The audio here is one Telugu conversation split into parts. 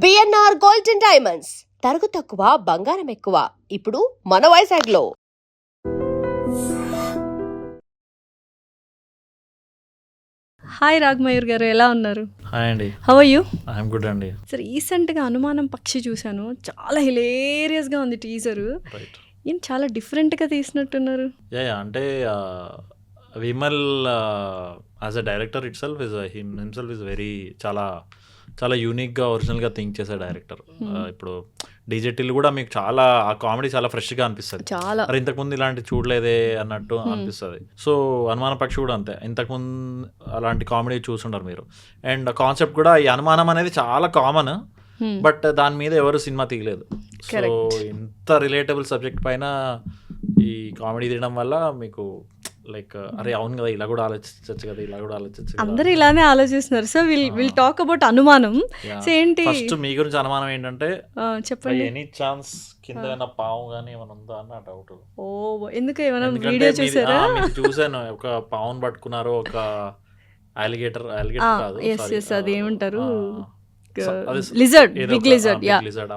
బిఎన్ఆర్ గోల్డ్ అండ్ డైమండ్స్ తరుగు తక్కువ బంగారం ఎక్కువ ఇప్పుడు మన వైజాగ్లో. హాయ్ రాఘమయూర్ గారు, ఎలా ఉన్నారు? హాయ్ అండి. How are you? I'm good అండి. రీసెంట్గా అనుమానం పక్షి చూశాను, చాలా హిలేరియస్గా ఉంది టీజరు. రైట్. ఏం చాలా డిఫరెంట్గా తీసినట్టున్నారు. యా అంటే Vimal as a director it self himself is very చాలా చాలా యూనిక్గా ఒరిజినల్గా థింక్ చేసే డైరెక్టర్. ఇప్పుడు డీజేటీలు కూడా మీకు చాలా ఆ కామెడీ చాలా ఫ్రెష్గా అనిపిస్తుంది. చాలా మరి ఇంతకుముందు ఇలాంటి చూడలేదే అన్నట్టు అనిపిస్తుంది. సో అనుమాన పక్షి కూడా అంతే, ఇంతకుముందు అలాంటి కామెడీ చూసుంటారు మీరు. అండ్ కాన్సెప్ట్ కూడా ఈ అనుమానం అనేది చాలా కామన్, బట్ దాని మీద ఎవరు సినిమా తీయలేదు. సో ఇంత రిలేటబుల్ సబ్జెక్ట్ పైన ఈ కామెడీ తీయడం వల్ల మీకు లైక్ అరే అవును కదా, ఇలా కూడా ఆలోచించచ్చు కదా, ఇలా కూడా ఆలోచించచ్చు. అందరూ ఇలానే ఆలోచిస్తున్నారు. సో విల్ టాక్ అబౌట్ అనుమానం. సో ఏంటి ఫస్ట్ మీ గురించి అనుమానం ఏంటంటే చెప్పండి. ఎనీ ఛాన్స్ కింద ఏమైనా పాము కానీ ఏమైనా ఉందా అన్న డౌట్. ఓ ఎందుకు ఏమైనా వీడియో చూసారా? చూసాను, ఒక పావును పట్టుకున్నారు, ఒక అలిగేటర్ కాదు, అది ఏమంటారు, లిజర్డ్, బిగ్ లిజర్డ్.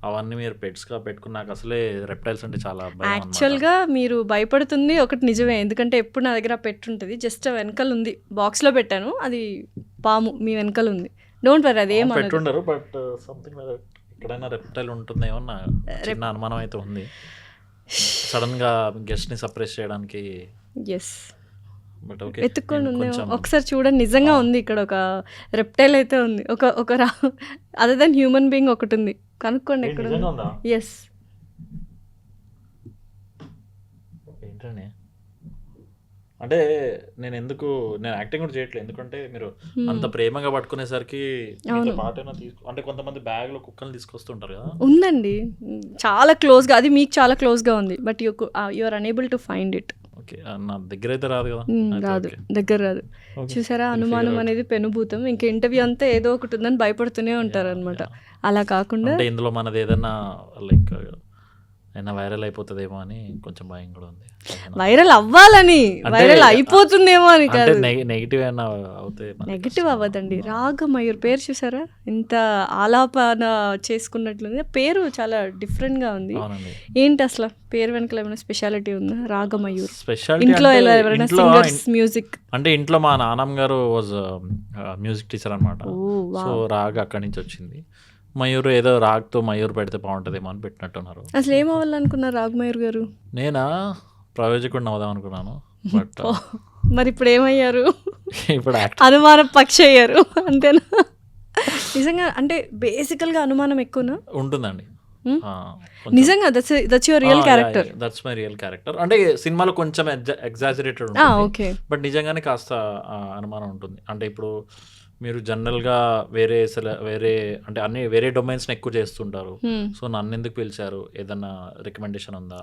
అవన్నీ మీరు పెట్స్గా పెట్టుకున్నాక అసలే రెప్టైల్స్ అంటే చాలా యాక్చువల్గా మీరు భయపడుతుంది ఒకటి నిజమే, ఎందుకంటే ఎప్పుడు నా దగ్గర పెట్టుంటుంది. జస్ట్ వెనకాల ఉంది, బాక్స్లో పెట్టాను, అది పాము మీ వెనకాల ఉంది. డోంట్ వరీ, అది ఏం పెట్టుండరు, బట్ సంథింగ్ ఎక్కడైనా రెప్టైల్ ఉంటుందేమో నా చిన్న అనుమానం అయితే ఉంది. సడన్గా గెస్ట్ని సర్ప్రైజ్ చేయడానికి ఎత్తుక్కొని ఉందేమో, ఒకసారి చూడండి. నిజంగా ఉంది, ఇక్కడ ఒక రెప్టైల్ అయితే ఉంది, ఒక అదర్ దెన్ హ్యూమన్ బీయింగ్ ఒకటి ఉంది. కనుక్కోండి ఎక్కడ. ఎస్ ఏంటండి అంటే నేను యాక్టింగ్ కూడా చేయట్లేదు, ఎందుకంటే మీరు అంత ప్రేమగా పట్టుకునేసరికి పాటైనా అంటే కొంతమంది బ్యాగ్ లో కుక్కలు తీసుకొస్తుంటారు కదా. ఉందండి, చాలా క్లోజ్గా, అది మీకు చాలా క్లోజ్గా ఉంది, but you are unable to find it. నా దగ్గర అయితే రాదు కదా. రాదు, దగ్గర రాదు. చూసారా, అనుమానం అనేది పెనుభూతం. ఇంకా ఇంటర్వ్యూ అంతా ఏదో ఒకటి ఉందని భయపడుతూనే ఉంటారు అనమాట. అలా కాకుండా ఇందులో మనది ఏదన్నా లైక్ అయినా వైరల్ అయిపోతుందేమో అని కొంచెం భయం కూడా ఉంది. వైరల్ అవ్వాలని, వైరల్ అయిపోతుందేమో అని కాదు. నెగిటివ్ అయినా అవుతాయి. నెగిటివ్ అవ్వదండి. రాఘమయూర్ పేరు చూసారా, ఇంత ఆలాపన చేసుకున్నట్లుంది. పేరు చాలా డిఫరెంట్గా ఉంది. ఏంటి అసలు పేరు వెనకాల ఏమైనా స్పెషాలిటీ ఉందా? రాఘమయూర్ ఇంట్లో ఎవరైనా సింగర్స్ మ్యూజిక్ అంటే ఇంట్లో మా నాన్నమ్మ గారు వాజ్ మ్యూజిక్ టీచర్ అనమాట. సో రాగ్ అక్కడి నుంచి వచ్చింది. మయూర్ ఏదో రాగ్తో మయూర్ పెడితే బాగుంటుందేమో అని పెట్టినట్టున్నారు. అసలు ఏమవ్వాలనుకున్నారు రాఘమయూర్ గారు? నేనా ప్రయోజకుడిని అవుదాం అనుకున్నాను, బట్ మరి ఇప్పుడు ఏమయ్యారు? ఇప్పుడు అనుమానం పక్షి అయ్యారు అంతేనా? నిజంగా అంటే బేసికల్గా అనుమానం ఎక్కువనా ఉంటుందండి నిజంగా? That's your real character? That's my real character. అంటే సినిమాలో కొంచెం ఎగ్జాజరేటెడ్ ఉంటుంది, బట్ నిజంగానే కాస్త అనుమానం ఉంటుంది. అంటే ఇప్పుడు మీరు జనరల్గా వేరే అంటే అన్ని వేరే డొమైన్స్ని ఎక్కువ చేస్తుంటారు. సో నన్ను ఎందుకు పిలిచారు, ఏదన్నా రికమెండేషన్ ఉందా?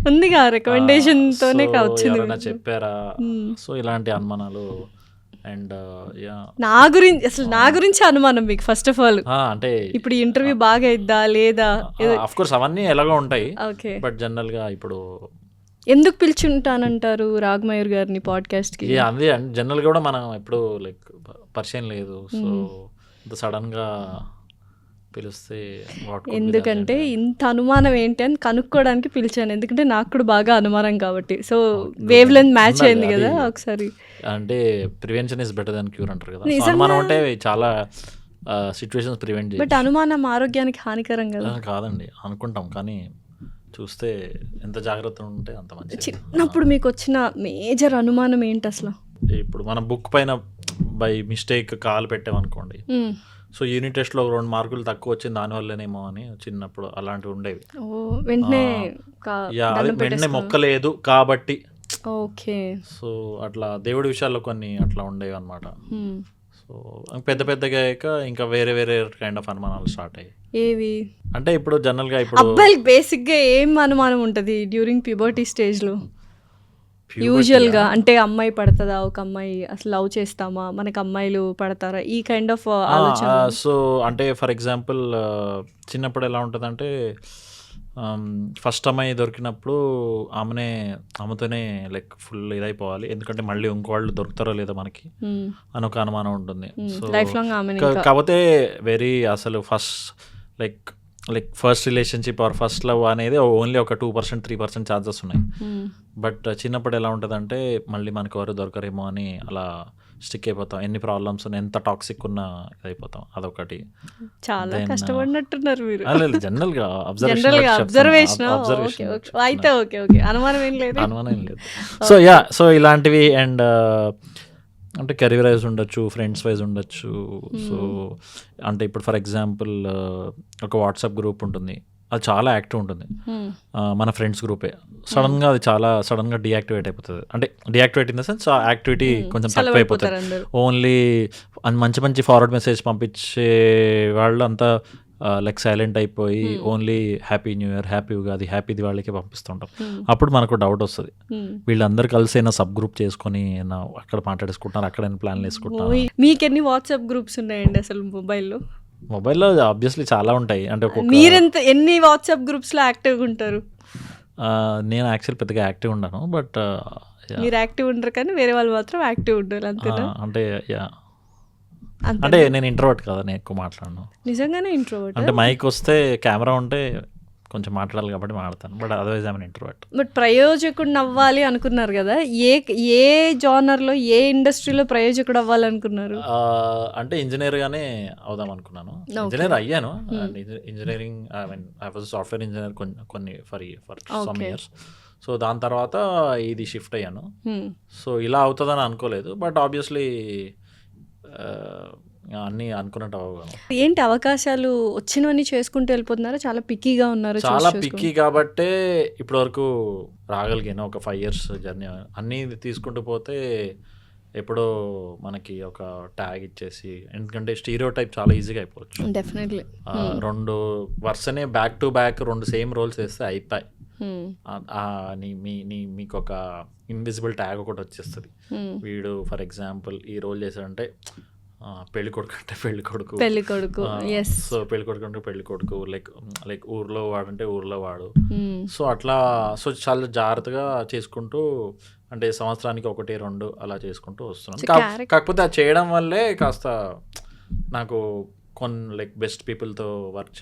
ఉందిగా, రికమెండేషన్ తోనే ఎవరైనా చెప్పారా? సో ఇలాంటి అనుమానాలు. అండ్ నా గురించి అనుమానం మీకు ఫస్ట్ ఆఫ్ ఆల్. అంటే ఇప్పుడు ఇంటర్వ్యూ బాగా అయిద్దా లేదా? ఆఫ్ కోర్స్ అవన్నీ ఎలాగో ఉంటాయి, బట్ జనరల్ గా ఇప్పుడు ఎందుకు పిలిచుంటానంటారు రాఘమయూర్ గారిని పాడ్కాస్ట్ కి? అదే జనరల్ గా కూడా మనం ఎప్పుడు లైక్ పరిచయం లేదు, సో సడన్ గా పిలిస్తే ఎందుకంటే ఇంత అనుమానం ఏంటి అని కనుక్కోవడానికి పిలిచాను, ఎందుకంటే నాకు కూడా బాగా అనుమానం కాబట్టి. సో వేవ్ లెంత్ మ్యాచ్ అయింది కదా ఒకసారి. అంటే prevention is better than cure అంటారు కదా. అనుమానం అంటే చాలా సిచ్యువేషన్స్ ప్రివెంట్ చేయాలి, బట్ అనుమానం ఆరోగ్యానికి హానికరం కదా. కాదండి, అనుకుంటాం, కానీ చూస్తే ఎంత జాగ్రత్త ఉంటే అంత మంచిది. చిన్నప్పుడు మీకు వచ్చిన మేజర్ అనుమానం ఏంటి అసలు? ఇప్పుడు మనం బుక్ పైన బై మిస్టేక్ కాలు పెట్టామనుకోండి, సో యూనిట్ టెస్ట్లో 2 మార్కులు తక్కువ వచ్చింది, దానివల్లనేమో అని చిన్నప్పుడు అలాంటివి ఉండేవి. వెంటనే మొక్కలేదు కాబట్టి. ఓకే. సో అట్లా దేవుడి విషయాల్లో కొన్ని అట్లా ఉండేవి అనమాట. సో పెద్దగా ఇంకా వేరే కైండ్ ఆఫ్ అనుమానాలు స్టార్ట్ అయ్యాయి. ఏవి అంటే ఇప్పుడు జనరల్ గా ఇప్పుడు అబ్బాయిలు బేసిక్ గా ఏం అనుమానం ఉంటది డ్యూరింగ్ ప్యూబర్టీ స్టేజ్ లో? యూజువల్ గా అంటే అమ్మాయి పడుతుందా, ఒక అమ్మాయి అసలు లవ్ చేస్తామా, మనకి అమ్మాయిలు పడతారా, ఈ కైండ్ ఆఫ్ ఆలోచన. సో అంటే ఫర్ ఎగ్జాంపుల్ చిన్నప్పుడు ఎలా ఉంటుందంటే ఫస్ట్ అమ్మాయి దొరికినప్పుడు ఆమెతోనే లైక్ ఫుల్ ఇదైపోవాలి, ఎందుకంటే మళ్ళీ ఇంకోళ్ళు దొరుకుతారో లేదో మనకి అని ఒక అనుమానం ఉంటుంది. సో లైఫ్ లాంగ్ ఆమె కాకపోతే వెరీ అసలు like first relationship or first love అనేది ఓన్లీ ఒక 2% 3% ఛాన్సెస్ ఉన్నాయి. బట్ చిన్నప్పుడు ఎలా ఉంటుందంటే మళ్ళీ మనకు ఎవరు దొరకరేమో అని అలా స్టిక్ అయిపోతాం, ఎన్ని ప్రాబ్లమ్స్ ఎంత టాక్సిక్ ఉన్నా ఇదైపోతాం. అదొకటి. చాలా కష్టపడినట్టున్నారు మీరు. జనరల్ గా అబ్జర్వేషన్ అయితే ఓకే అనుమానం ఏం లేదు. సో ఇలాంటివి అండ్ అంటే కెరీర్ వైజ్ ఉండొచ్చు, ఫ్రెండ్స్ వైజ్ ఉండొచ్చు. సో అంటే ఇప్పుడు ఫర్ ఎగ్జాంపుల్ ఒక వాట్సాప్ గ్రూప్ ఉంటుంది, అది చాలా యాక్టివ్ ఉంటుంది, మన ఫ్రెండ్స్ గ్రూపే. సడన్గా అది చాలా సడన్గా డియాక్టివేట్ అయిపోతుంది. అంటే డియాక్టివేట్ ఇన్ ద సెన్స్ ఆ యాక్టివిటీ కొంచెం తక్కువ అయిపోతుంది. ఓన్లీ మంచి మంచి ఫార్వర్డ్ మెసేజ్ పంపించే వాళ్ళు అంతా లైక్ సైలెంట్ అయిపోయి only happy new year, happy Ugadi, happy దివాళీకి పంపిస్తుంటాం. అప్పుడు మనకు డౌట్ వస్తుంది, వీళ్ళందరూ కలిసి అయినా సబ్ గ్రూప్ చేసుకొని అక్కడ మాట్లాడేసుకుంటున్నారు, అక్కడ ప్లాన్లు వేసుకుంటున్నారు. మీకు ఎన్ని వాట్సాప్ గ్రూప్స్ ఉన్నాయండి అసలు మొబైల్లో? ఆబ్వియస్లీ చాలా ఉంటాయి. అంటే మీరెంత ఎన్ని వాట్సాప్ గ్రూప్స్లో యాక్టివ్గా ఉంటారు? నేను యాక్చువల్ పెద్దగా యాక్టివ్ ఉండను, బట్ మీరు యాక్టివ్ ఉండరు కానీ వేరే వాళ్ళు మాత్రం యాక్టివ్ ఉంటారు అంతేనా? అంటే నేను ఇంట్రోవర్ట్ కదా, నేను ఎక్కువ మాట్లాడను. నిజంగానే ఇంట్రోవర్ట్? అంటే మైక్ వస్తే కెమెరా ఉంటే కొంచెం మాట్లాడాలి కాబట్టి మాట్లాడతాను, but otherwise I am introvert. But ప్రయోజకుడు అవ్వాలి అనుకున్నారు కదా, ఏ జానర్లో ఏ ఇండస్ట్రీలో ప్రయోజకుడు అవ్వాలనుకున్నారు? అంటే ఇంజనీర్గానే అవుదాం అనుకున్నాను. ఇంజనీర్ అయ్యాను, engineering I was software engineer కొన్ని ఫర్ సమ్ ఇయర్స్. సో దాని తర్వాత ఇది షిఫ్ట్ అయ్యాను. సో ఇలా అవుతుందని అనుకోలేదు, బట్ ఆబ్వియస్లీ అన్నీ అనుకున్నట్టు అవ్వగలను. ఏంటి అవకాశాలు వచ్చినవన్నీ చేసుకుంటూ వెళ్ళిపోతున్నారా? చాలా పిక్కీగా ఉన్నారు. చాలా పిక్కీ కాబట్టే ఇప్పటివరకు రాగలిగాను. ఒక 5 years జర్నీ అన్నీ తీసుకుంటూ పోతే ఎప్పుడో మనకి ఒక ట్యాగ్ ఇచ్చేసి, ఎందుకంటే స్టీరియో టైప్ చాలా ఈజీగా అయిపోవచ్చు. డెఫినెట్లీ 2 వరుసనే back to back 2 same roles వేస్తే అయిపోయి మీకు ఒక ఇన్విజిబుల్ ట్యాగ్ ఒకటి వచ్చేస్తుంది. వీడు ఫర్ ఎగ్జాంపుల్ ఈ రోల్ చేశాడంటే పెళ్లి కొడుకు అంటే పెళ్లి కొడుకు, సో పెళ్లి కొడుకు అంటే పెళ్లి కొడుకు, లైక్ ఊర్లో వాడంటే ఊర్లో వాడు. సో అట్లా సో చాలా జాగ్రత్తగా చేసుకుంటూ, అంటే సంవత్సరానికి 1-2 అలా చేసుకుంటూ వస్తున్నాను. కాకపోతే అది చేయడం వల్లే కాస్త నాకు లైక్ బెస్ట్ పీపుల్తో వర్క్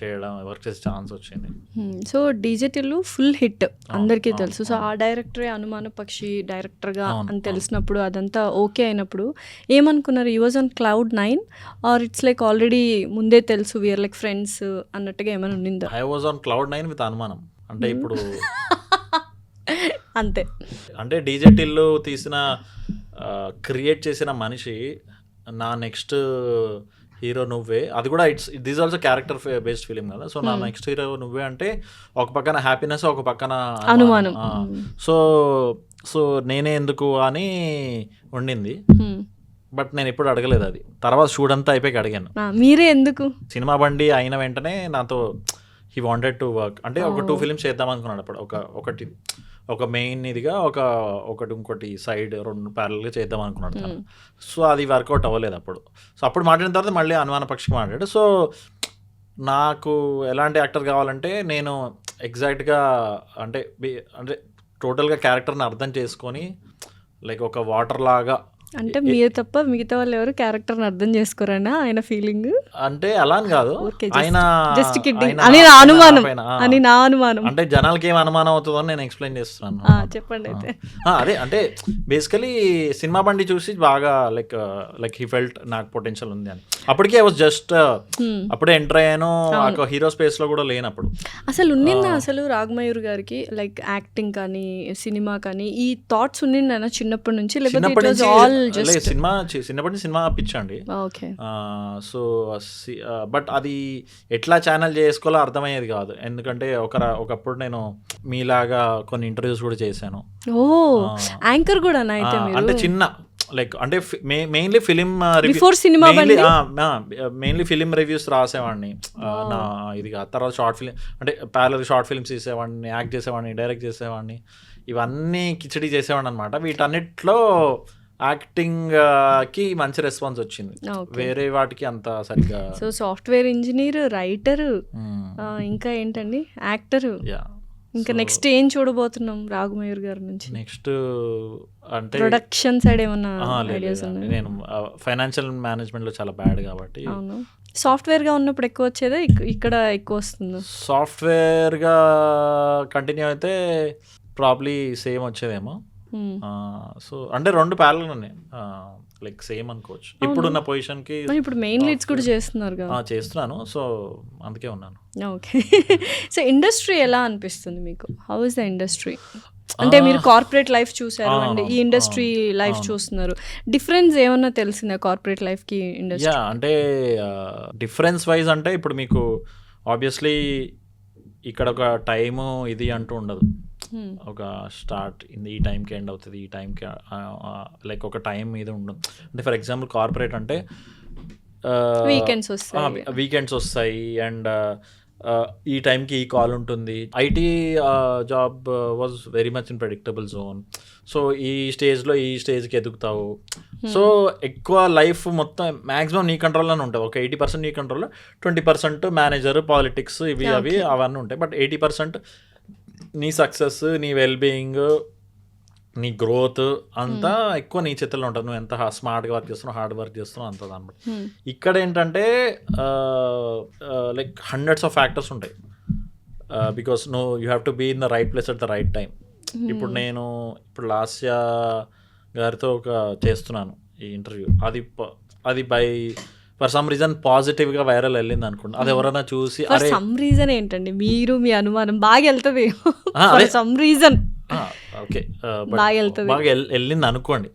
చేసే ఛాన్స్ వచ్చింది. సో డిజిటల్ ఫుల్ హిట్ అందరికీ తెలుసు. సో ఆ డైరెక్టరే అనుమాన పక్షి డైరెక్టర్గా అని తెలిసినప్పుడు, అదంతా ఓకే అయినప్పుడు ఏమనుకున్నారు? You was on Cloud9 or it's like already ముందే తెలుసు వీఆర్ లైక్ ఫ్రెండ్స్ అన్నట్టుగా ఏమైనా ఉండిందా? I was on Cloud9 with అనుమానం. అంటే ఇప్పుడు అంతే, అంటే డిజిటల్ తీసిన క్రియేట్ చేసిన మనిషి నా నెక్స్ట్ హీరో నువ్వే, అది కూడా this also character based film కదా. సో నా నెక్స్ట్ హీరో నువ్వే అంటే ఒక పక్కన హ్యాపీనెస్, ఒక పక్కన అనుమానం. సో నేనే ఎందుకు అని ఉండింది, బట్ నేను ఎప్పుడు అడగలేదు. అది తర్వాత షూట్ అంతా అయిపోయి అడిగాను, మీరే ఎందుకు? సినిమా బండి అయిన వెంటనే నాతో హీ వాంటెడ్ టు వర్క్. అంటే ఒక 2 films చేద్దాం అనుకున్నాడు అప్పుడు. ఒక మెయిన్ ఇదిగా ఇంకోటి సైడ్ 2 parallelగా చేద్దాం అనుకున్నాడు. సో అది వర్కౌట్ అవ్వలేదు అప్పుడు. సో అప్పుడు మాట్లాడిన తర్వాత మళ్ళీ అనుమాన పక్షికి మాట్లాడాడు. సో నాకు ఎలాంటి యాక్టర్ కావాలంటే, నేను ఎగ్జాక్ట్గా అంటే టోటల్గా క్యారెక్టర్ని అర్థం చేసుకొని లైక్ ఒక వాటర్ లాగా, అంటే మీరు తప్ప మిగతా వాళ్ళు ఎవరు క్యారెక్టర్ని అర్థం చేసుకోరనా ఆయన ఫీలింగ్? అంటే అలా అని కాదు, ఆయన జస్ట్ కిడ్డింగ్ అని నా అనుమానం. అంటే జనాలకి ఏం అనుమానం అవుతుందో నేను ఎక్స్ప్లెయిన్ చేస్తున్నాను. చెప్పండి అయితే. అదే అంటే బేసికలీ సినిమా బండి చూసి బాగా లైక్ హీ ఫెల్ట్ నాకు పొటెన్షియల్ ఉంది అని. అప్పటికే ఐ వాజ్ జస్ట్ అప్పుడే ఎంటర్ అయ్యాను, హీరో స్పేస్ లో కూడా లేనప్పుడు. అసలు ఉన్నిందా అసలు రాగమయూర్ గారికి లైక్ యాక్టింగ్ కానీ సినిమా కానీ ఈ థాట్స్ ఉన్నిందా చిన్నప్పటి నుంచి? చిన్నప్పటి నుంచి సినిమా పిచ్చండి. సో బట్ అది ఎట్లా ఛానల్ చేసుకోవాలో అర్థమయ్యేది కాదు, ఎందుకంటే ఒకప్పుడు నేను మీలాగా కొన్ని ఇంటర్వ్యూస్ కూడా చేశాను. యాంకర్ కూడా అంటే చిన్న లైక్ అంటే mainly film mainly film reviews రాసేవాడిని నా ఇదిగా. తర్వాత షార్ట్ ఫిలిం అంటే ప్యారలల్ షార్ట్ ఫిల్మ్స్ తీసేవాడిని, యాక్ట్ చేసేవాడిని, డైరెక్ట్ చేసేవాడిని, ఇవన్నీ కిచడీ చేసేవాడిని అనమాట. వీటన్నిటిలో యాక్టింగ్ కి మంచి రెస్పాన్స్ వచ్చింది, ఓకే. వేరే వాటికి అంత సరిగ్గా. సో సాఫ్ట్వేర్ ఇంజనీర్, రైటర్, ఇంకా ఏంటండి యాక్టర్. యా ఇంకా నెక్స్ట్ ఏం చూడబోతున్నాం రాఘమయూర్ గారి నుంచి? నెక్స్ట్ అంటే ప్రొడక్షన్ సైడ్ ఏమన్నా ఐడియాస్ లేదు, ఉన్నాయి? నేను ఫైనాన్షియల్ మేనేజ్మెంట్ లో చాలా బ్యాడ్ కాబట్టి. అవును, సాఫ్ట్వేర్ గా ఉన్నప్పుడు ఎక్కువ వచ్చేదా, ఇక్కడ ఎక్కువ వస్తుందా? సాఫ్ట్వేర్ గా కంటిన్యూ అయితే ప్రాబ్లీ సేమ్ వచ్చేదేమో. సో అంటే 2 ప్యారల్ ఉన్నాయి, లైక్ సేమ్ అనుకోవచ్చు ఇప్పుడున్న పొజిషన్ కి. మరి ఇప్పుడు మెయిన్ లీడ్స్ కూడా చేస్తున్నారు కదా? చేస్తున్నాను, సో అందుకే ఉన్నాను. ఓకే. సో ఇండస్ట్రీ ఎలా అనిపిస్తుంది మీకు? How is the industry? అంటే మీరు కార్పొరేట్ లైఫ్ చూసారు అండ్ ఈ ఇండస్ట్రీ లైఫ్ చూస్తున్నారు, డిఫరెన్స్ ఏమన్నా తెలిసిందా కార్పొరేట్ లైఫ్ కి ఇండస్ట్రీ? యా అంటే డిఫరెన్స్ వైజ్ అంటే ఇప్పుడు మీకు ఆబ్వియస్లీ ఇక్కడ ఒక టైము ఇది అంటూ ఉండదు, ఒక స్టార్ట్ ఈ టైంకి ఎండ్ అవుతుంది, ఈ టైంకి లైక్ ఒక టైం మీద ఉండదు. అంటే ఫర్ ఎగ్జాంపుల్ కార్పొరేట్ అంటే వీకెండ్స్ వస్తాయి అండ్ ఈ టైంకి ఈ కాల్ ఉంటుంది. IT job was very much in predictable zone. So ఈ స్టేజ్కి ఎదుగుతావు. సో ఎక్కువ లైఫ్ మొత్తం మ్యాక్సిమం నీ కంట్రోల్లోనే ఉంటుంది. ఒక 80% నీ కంట్రోల్లో, 20% మేనేజర్, పాలిటిక్స్ అవి అవన్నీ ఉంటాయి. బట్ 80% నీ సక్సెస్, నీ వెల్బీయింగ్, నీ గ్రోత్ అంతా ఎక్కువ నీ చేతుల్లో ఉంటుంది. నువ్వు ఎంత స్మార్ట్గా వర్క్ చేస్తున్నావు, హార్డ్ వర్క్ చేస్తున్నావు అంత దాన్ని బట్టి. ఇక్కడ ఏంటంటే లైక్ హండ్రెడ్స్ ఆఫ్ ఫ్యాక్టర్స్ ఉంటాయి, because you have to be in the right place at the right time. ఇప్పుడు నేను లాస్య గారితో చేస్తున్నాను ఈ ఇంటర్వ్యూ, అది బై ఫర్ సమ్ రీజన్ పాజిటివ్గా వైరల్ వెళ్ళింది అనుకోండి. అది ఎవరైనా చూసి ఫర్ సమ్ రీజన్ ఏంటండి, మీరు మీ అనుమానం బాగా వెళ్తుంది సమ్ రీజన్ ఓకే బాగా వెళ్ళింది అనుకోండి.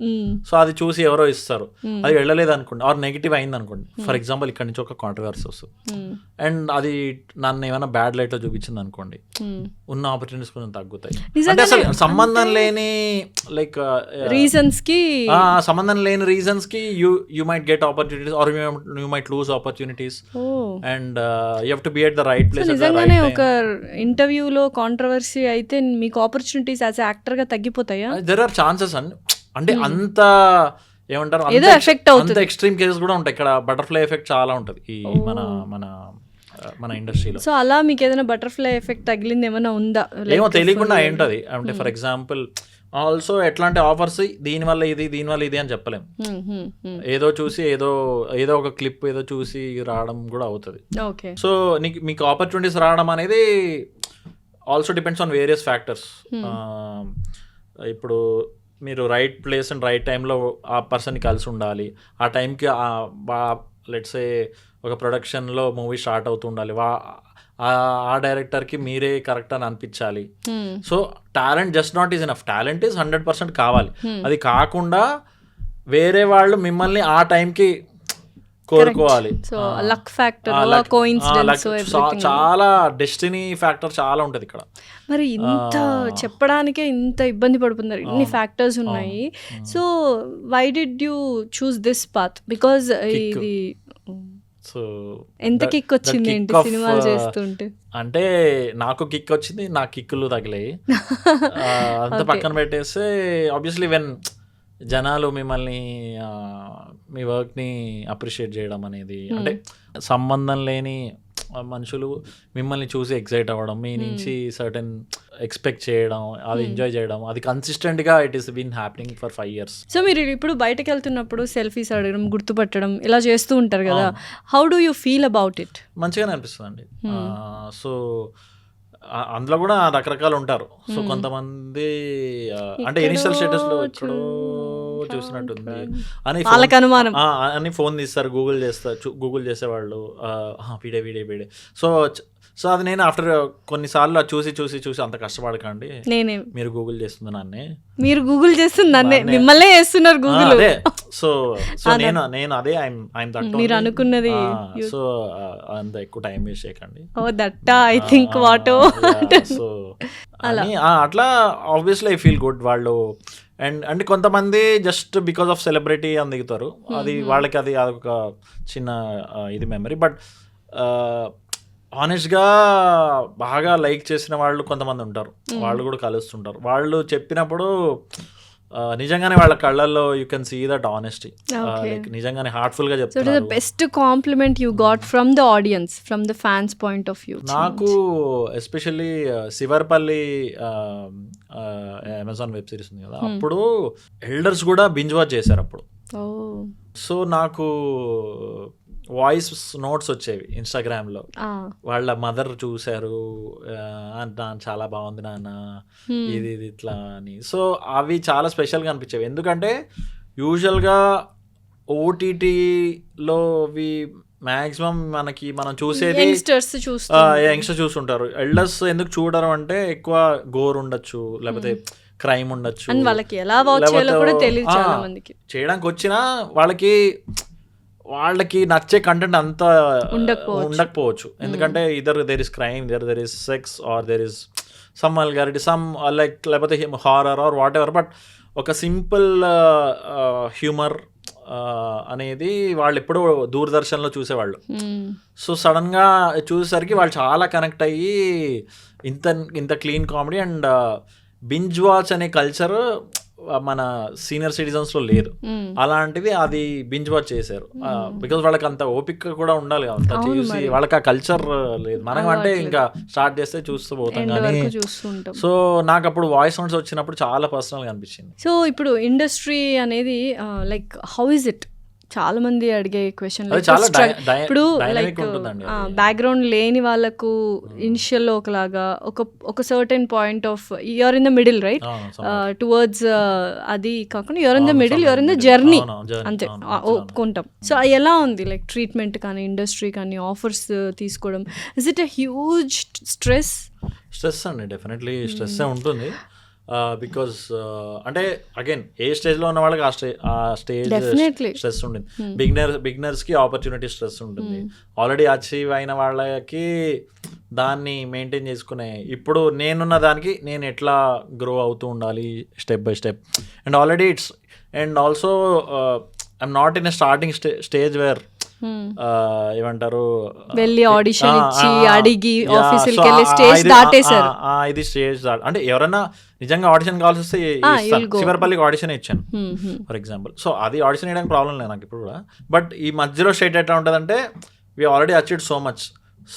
సో అది చూసి ఎవరో ఇస్తారు, అది వెళ్ళలేదు అనుకోండి, ఆర్ నెగిటివ్ అయింది అనుకోండి. ఫర్ ఎగ్జాంపుల్ ఇక్కడ నుంచి ఒక కాంట్రవర్సీ వస్తుంది అండ్ అది నన్ను ఏమైనా బ్యాడ్ లైట్ లో చూపించింది అనుకోండి, ఉన్న ఆపర్చునిటీస్ కొంచెం తగ్గుతాయి. అంటే అసలు సంబంధం లేని లైక్ రీజన్స్ కి you might get opportunities or you might lose opportunities and you have to be at the right place. నిజంగానే ఒక ఇంటర్వ్యూలో కాంట్రవర్సీ అయితే మీకు ఆపర్చునిటీస్ యాజ్ యాక్టర్ గా తగ్గిపోతాయా? దేర్ ఆర్ ఛాన్సెస్ అంటే అంత ఏమంటారు, అంత ఎక్స్ట్రీమ్ కేసెస్ కూడా ఉంటాయి. ఇక్కడ బటర్ఫ్లై ఎఫెక్ట్ చాలా ఉంటుంది ఈ మన ఇండస్ట్రీలో. సో అలా మీకు ఏదైనా బటర్ఫ్లై ఎఫెక్ట్ తగిలింది ఏమైనా ఉందా? ఏమో తెలియకుండా ఏంటది అంటే ఫర్ ఎగ్జాంపుల్ ఆల్సో ఎట్లాంటి ఆఫర్స్ దీనివల్ల ఇది అని చెప్పలేం. ఏదో చూసి ఏదో ఒక క్లిప్ ఏదో చూసి రావడం కూడా అవుతుంది. సో మీకు ఆపర్చునిటీస్ రావడం అనేది also depends on various factors. ఇప్పుడు మీరు రైట్ ప్లేస్ అండ్ రైట్ టైంలో ఆ పర్సన్ని కలిసి ఉండాలి. ఆ టైంకి లెట్స్ సే ఒక ప్రొడక్షన్లో మూవీ స్టార్ట్ అవుతూ ఉండాలి, ఆ డైరెక్టర్కి మీరే కరెక్ట్ అని అనిపించాలి. So talent just not is enough, talent is 100% కావాలి. అది కాకుండా వేరే వాళ్ళు మిమ్మల్ని ఆ టైంకి కోరుకోవాలి. లక్ ఫ్యాక్టర్, కోఇన్సిడెన్స్, చాలా డెస్టినీ ఫ్యాక్టర్ చాలా ఉంటుంది ఇక్కడ. మరి ఇంత చెప్పడానికే ఇంత ఇబ్బంది పడుతున్నారు, ఇన్ని ఫ్యాక్టర్స్ ఉన్నాయి. So why did you choose this path? Because ఇది సో ఎంత కిక్ వచ్చింది ఏంటి సినిమాలు చేస్తుంటే? అంటే నాకు కిక్ వచ్చింది, నా కిక్కులు తగిలాయి. అంత పక్కన పెట్టేస్తే ఆబ్వియస్లీ వెన్ జనాలు మిమ్మల్ని మీ వర్క్ని అప్రిషియేట్ చేయడం అనేది, అంటే సంబంధం లేని మనుషులు మిమ్మల్ని చూసి ఎక్సైట్ అవ్వడం, మీ నుంచి సర్టెన్ ఎక్స్పెక్ట్ చేయడం, అది ఎంజాయ్ చేయడం, అది కన్సిస్టెంట్గా it is been happening for 5 years. So మీరు ఇప్పుడు బయటకు వెళ్తున్నప్పుడు సెల్ఫీస్ అడగడం, గుర్తుపట్టడం ఇలా చేస్తూ ఉంటారు కదా, how do you feel about it? మంచిగానే అనిపిస్తుంది అండి. సో అందులో కూడా రకరకాలు ఉంటారు. సో కొంతమంది అంటే ఇనిషియల్ స్టేటస్ లో ఎక్కడో చూసినట్టుంది అని ఫోన్ తీస్తారు, గూగుల్ చేసేవాళ్ళు వీడే. సో అది నేను ఆఫ్టర్ కొన్నిసార్లు చూసి అంత కష్టపడకండి, మీరు గూగుల్ చేస్తున్నానే, మీరు గూగుల్ చేస్తున్నానే, మిమ్మల్ని చేస్తున్నారు గూగుల్. అదే సో నేను అదే ఐఎమ్ దట్ మీరు అనుకున్నది. సో అంత ఎక్కువ టైం వేస్ట్ చేయకండి. ఓ దట్టా ఐ థింక్ వాటో. సో అట్లా ఆబ్వియస్లీ ఐ ఫీల్ గుడ్. వాళ్ళు అండ్ కొంతమంది జస్ట్ బికాస్ ఆఫ్ సెలబ్రిటీ అని దిగుతారు, అది వాళ్ళకి అదొక చిన్న ఇది మెమరీ. బట్ ఆనెస్ట్గా బాగా లైక్ చేసిన వాళ్ళు కొంతమంది ఉంటారు, వాళ్ళు కూడా కలుస్తుంటారు. వాళ్ళు చెప్పినప్పుడు నిజంగానే వాళ్ళ కళ్ళల్లో you can see that honesty, Okay. Like నిజంగానే హార్ట్ఫుల్ గా సో ఇట్ ఇస్ ద చెప్తున్నారు. Best compliment you got from the audience, from the fans point of view? నాకు especially Shivarapalli Amazon web series ఉంది కదా, అప్పుడు ఎల్డర్స్ కూడా బింజ్ వాచ్ చేశారు అప్పుడు. సో నాకు వాయిస్ నోట్స్ వచ్చేవి ఇన్స్టాగ్రామ్లో, వాళ్ళ మదర్ చూశారు, చాలా బాగుంది నాన్న ఇది ఇది ఇట్లా అని. సో అవి చాలా స్పెషల్గా అనిపించేవి, ఎందుకంటే యూజువల్గా ఓటీటీలో అవి మ్యాక్సిమం మనం చూసేది యంగ్స్టర్స్ చూస్తుంటారు. ఎల్డర్స్ ఎందుకు చూడరు అంటే ఎక్కువ గోర్ ఉండొచ్చు, లేకపోతే క్రైమ్ ఉండొచ్చు, వాళ్ళకి ఎలా వాచ్ చేయాలో కూడా తెలియదు చాలా మందికి. చేయడానికి వచ్చినా వాళ్ళకి నచ్చే కంటెంట్ అంతా ఉండకపోవచ్చు, ఎందుకంటే either there is crime, there is sex, or there is some vulgarity, some like లేకపోతే horror or whatever. But ఒక సింపుల్ హ్యూమర్ అనేది వాళ్ళు ఎప్పుడూ దూరదర్శన్లో చూసేవాళ్ళు. సో సడన్గా చూసేసరికి వాళ్ళు చాలా కనెక్ట్ అయ్యి ఇంత clean comedy and binge watch అనే కల్చర్ మన సీనియర్ సిటిజన్స్లో లేదు. అలాంటిది అది బింజ్ వాచ్ చేశారు, బికాజ్ వాళ్ళకి అంత ఓపిక కూడా ఉండాలి, అంత చూసి వాళ్ళకి ఆ కల్చర్ లేదు. మనం అంటే ఇంకా స్టార్ట్ చేస్తే చూస్తూ పోతాం కానీ. సో నాకు అప్పుడు వాయిస్ సౌండ్స్ వచ్చినప్పుడు చాలా పర్సనల్గా అనిపించింది. సో ఇప్పుడు ఇండస్ట్రీ అనేది లైక్ హౌ ఇస్ ఇట్? చాలా మంది అడిగే క్వశ్చన్. ఇప్పుడు లైక్ బ్యాక్గ్రౌండ్ లేని వాళ్ళకు ఇనిషియల్ ఒకలాగా ఒక certain point of you're in the middle, right, towards అది కాకుండా you're in the middle, you're in the journey, అంతే ఒప్పుకుంటాం. సో ఎలా ఉంది లైక్ ట్రీట్మెంట్ కానీ ఇండస్ట్రీ కానీ ఆఫర్స్ తీసుకోవడం? Is it a huge stress అండి? డెఫినెట్లీ స్ట్రెస్ ఉంటుంది, బికాస్ అంటే అగైన్ ఏ స్టేజ్లో ఉన్న వాళ్ళకి ఆ స్టేజ్ స్ట్రెస్ ఉంటుంది. బిగినర్స్కి ఆపర్చునిటీ స్ట్రెస్ ఉంటుంది, ఆల్రెడీ అచీవ్ అయిన వాళ్ళకి దాన్ని మెయింటైన్ చేసుకునే, ఇప్పుడు నేనున్న దానికి నేను ఎట్లా గ్రో అవుతూ ఉండాలి step by step. And already and also I'm not in a starting stage where ఏమంటారు వెళ్ళి ఆడిషన్ ఇచ్చి అడిగి ఆఫీసులకి వెళ్ళి స్టేజ్ దాటేశారు. ఇది స్టేజ్ అంటే ఎవరైనా నిజంగా ఆడిషన్ కావాల్సి వస్తే శివరపల్లికి ఆడిషన్ ఇచ్చాను ఫర్ ఎగ్జాంపుల్. సో అది ఆడిషన్ వేయడానికి ప్రాబ్లం లేదు నాకు ఇప్పుడు కూడా. బట్ ఈ మధ్యలో స్టేట్ ఎట్లా ఉంటుంది అంటే we already achieved so much.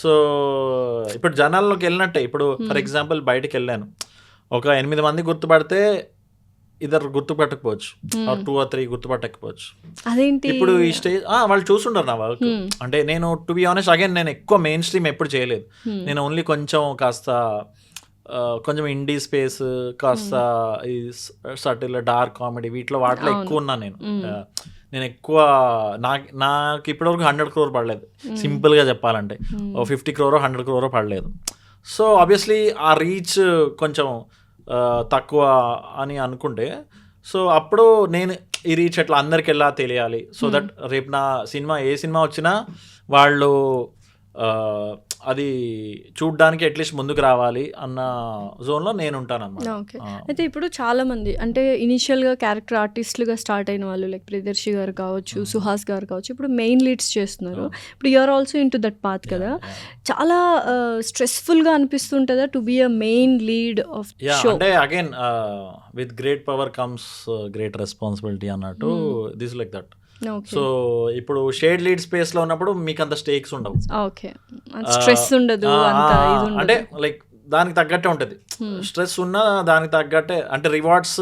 So ఇప్పుడు జనాల్లోకి వెళ్ళినట్టే, ఇప్పుడు ఫర్ ఎగ్జాంపుల్ బయటికి వెళ్ళాను, ఒక 8 మంది గుర్తుపడితే ఇద్దరు గుర్తుపట్టకపోవచ్చు, 2 or 3 గుర్తుపట్టకపోవచ్చు. అదేంటి ఇప్పుడు ఈ స్టేజ్ వాళ్ళు చూస్తుంటారు నా వర్క్. అంటే నేను టు బి ఆనెస్ట్ అగైన్ నేను ఎక్కువ మెయిన్ స్ట్రీమ్ ఎప్పుడు చేయలేదు, నేను ఓన్లీ కొంచెం ఇండీ స్పేస్, కాస్త ఈ సటిల్ డార్క్ కామెడీ వీటిలో వాటిలో ఎక్కువ ఉన్నాను నేను ఎక్కువ. నాకు ఇప్పటివరకు 100 crore పడలేదు, సింపుల్గా చెప్పాలంటే 50 crore 100 crore పడలేదు. సో ఆబ్వియస్లీ ఆ రీచ్ కొంచెం తక్కువ అని అనుకుంటే, సో అప్పుడు నేను ఈ రీచ్ ఎట్లా అందరికి ఎలా తెలియాలి, సో దట్ రేపు నా ఏ సినిమా వచ్చినా వాళ్ళు అది చూడ్డానికి అట్లీస్ట్ ముందుకు రావాలి అన్న జోన్లో నేను ఉంటాను అన్నమాట. ఓకే. అయితే ఇప్పుడు చాలా మంది అంటే ఇనిషియల్గా క్యారెక్టర్ ఆర్టిస్టులుగా స్టార్ట్ అయిన వాళ్ళు లైక్ ప్రియదర్శి గారు కావచ్చు, సుహాస్ గారు కావచ్చు, ఇప్పుడు మెయిన్ లీడ్స్ చేస్తున్నారు. ఇప్పుడు you're also into that path కదా. చాలా స్ట్రెస్ఫుల్గా అనిపిస్తుంటుందా to be a main lead of show? అంటే again with great power comes great responsibility అన్నట్టు, దిస్ లైక్ దట్. సో ఇప్పుడు షేడ్ లీడ్ స్పేస్ లో ఉన్నప్పుడు మీకు అంత స్టేక్స్ ఉండవు, స్ట్రెస్ ఉండదు, అంటే లైక్ దానికి తగ్గట్టే ఉంటుంది. స్ట్రెస్ ఉన్నా దానికి తగ్గట్టే, అంటే రివార్డ్స్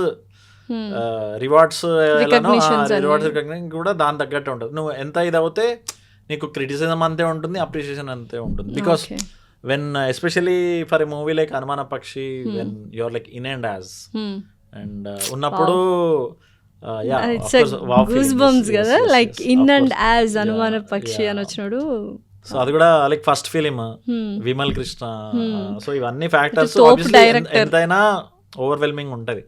కూడా దాని తగ్గట్టే ఉంటుంది. నువ్వు ఎంత ఇది అవుతే నీకు క్రిటిసిజం అంతే ఉంటుంది, అప్రిషియేషన్ అంతే ఉంటుంది. Because when especially for a movie like Anumana Pakshi, when you're like in and as and ఉన్నప్పుడు కదా లైక్ ఇన్ అండ్ యాజ్ అనుమాన పక్షి అని వచ్చినాడు. సో అది కూడా like first film Vimal Krishna. So ఇవన్నీ ఫ్యాక్టర్స్ ఎంతైనా ఓవర్వెల్మింగ్ ఉంటుంది.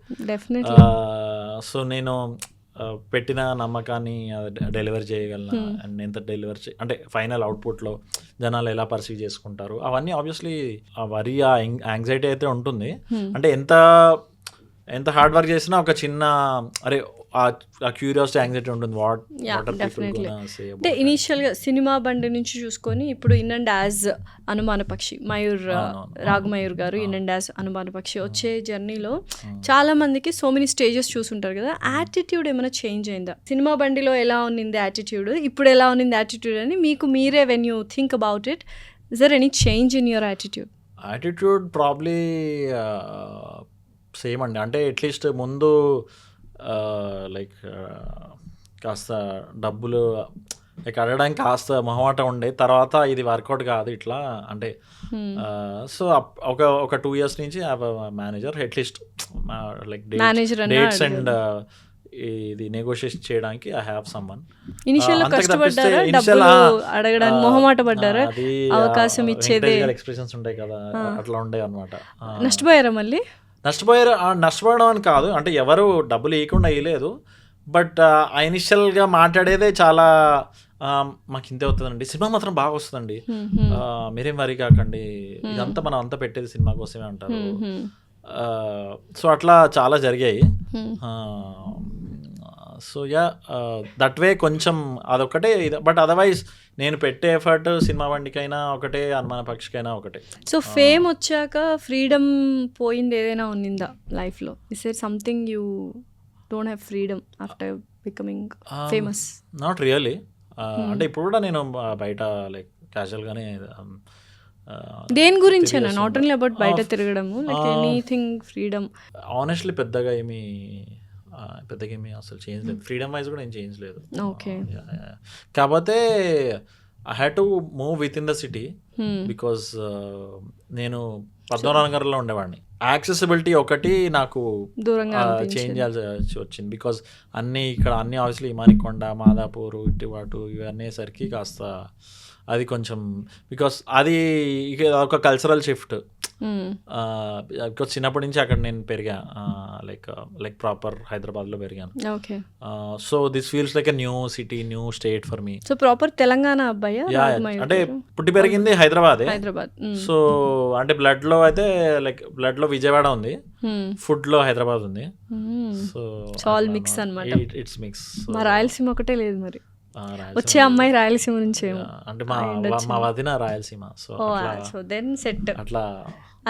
సో నేను పెట్టిన నమ్మకాన్ని డెలివర్ చేయగలను, అండ్ ఎంత డెలివర్ అంటే ఫైనల్ అవుట్పుట్లో జనాలు ఎలా పర్సీవ్ చేసుకుంటారు అవన్నీ ఆబ్వియస్లీ ఆ వరి, ఆ యాంగ్జైటీ అయితే ఉంటుంది. అంటే ఎంత హార్డ్ వర్క్ చేసినా ఒక చిన్న అరే ఆ క్యూరియాసిటీ, యాంగ్జైటీ ఉంటుంది. What definitely. అంటే ఇనీషియల్గా సినిమా బండి నుంచి చూసుకొని ఇప్పుడు ఇన్ అండ్ యాజ్ అనుమాన పక్షి మయూర్ రాగమయూర్ గారు ఇన్ అండ్ యాజ్ అనుమాన పక్షి వచ్చే జర్నీలో చాలా మందికి సో మెనీ స్టేజెస్ చూసుంటారు కదా, యాటిట్యూడ్ ఏమైనా చేంజ్ అయిందా? సినిమా బండిలో ఎలా ఉన్నింది యాటిట్యూడ్, ఇప్పుడు ఎలా ఉన్నింది యాటిట్యూడ్ అని మీకు మీరే when you think about it, is there any change in your attitude? Attitude probably same అండి. అంటే అట్లీస్ట్ ముందు లైక్ కాస్త డబ్బులు లైక్ అడగడానికి కాస్త మొహమాట ఉండే, తర్వాత ఇది వర్కౌట్ కాదు ఇట్లా అంటే. సో ఒక 2 years నుంచి manager at least like dates and ఇది నెగోషియేషన్ చేయడానికి ఐ హ్యావ్ సమ్వన్. ఇనిషియల్ కష్టపడ్డారా, డబ్బులు అడగడానికి మొహమాట పడ్డారా? అవకాశం ఇచ్చేది ఎక్స్ప్రెషన్స్ ఉంటాయి కదా, అట్లా ఉండే అనమాట. నష్టపోయారా మళ్ళీ? నష్టపోవడం అని కాదు, అంటే ఎవరు డబ్బులు ఇవ్వకుండా ఇవ్వలేదు. బట్ ఆ ఇనిషియల్గా మాట్లాడేదే చాలా మాకు ఇంతే అవుతుందండి, సినిమా మాత్రం బాగా వస్తుందండి, మీరేం వరి కాకండి, ఇదంతా మనం అంతా పెట్టేది సినిమా కోసమే అంటారు. సో అట్లా చాలా జరిగాయి. సో దట్ వే కొంచెం అదొకటే. బట్ అదర్వైజ్ నేను పెట్టే ఎఫర్ట్ సినిమా బండికైనా ఒకటే, అనుమాన పక్షికైనా ఒకటే. సో ఫేమ్ వచ్చాక ఫ్రీడమ్ పోయింది ఏదైనా ఉన్నిందా లైఫ్లో? Is there something you don't have freedom after becoming famous? Not really. అంటే ఇప్పుడు కూడా నేను బయట లైక్ క్యాజువల్గానే దేని గురించి నాట్ ఓన్లీ అబౌట్ బయట తిరగడము, లైక్ ఎనీథింగ్ ఫ్రీడమ్. ఆనెస్ట్లీ పెద్దగా ఏమీ అసలు చేంజ్ లేదు, ఫ్రీడమ్ వైజ్ కూడా ఏం చేంజ్ లేదు. ఓకే. కాకపోతే I had to move with in the city because నేను పద్మనాభనగర్లో ఉండేవాడిని. యాక్సెసిబిలిటీ ఒకటి నాకు చేంజ్ చేయాల్సి వచ్చింది బికాజ్ ఇక్కడ అన్ని ఆబ్వియస్లీ ఇమానికొండ, మాదాపూర్, ఇటువాటు ఇవన్నీ కాస్త అది కొంచెం బికాస్ అది ఒక కల్చరల్ షిఫ్ట్. బికాస్ చిన్నప్పటి నుంచి అక్కడ నేను పెరిగా, లైక్ ప్రాపర్ హైదరాబాద్లో పెరిగాను. So this feels like a new city, new state for me. So proper Telangana అబ్బాయి? అంటే పుట్టి పెరిగింది హైదరాబాదే. సో అంటే బ్లడ్లో అయితే లైక్ బ్లడ్లో విజయవాడ ఉంది, ఫుడ్లో హైదరాబాద్ ఉంది. సో ఆల్ మిక్స్ అన్నమాట. It's mix. మా రాయలసీమ ఒకటే లేదు మరి, వచ్చే అమ్మాయి రాయలసీమ నుంచి అంటే మా వదిన రాయలసీమ. సో దెన్ సెట్ అట్లా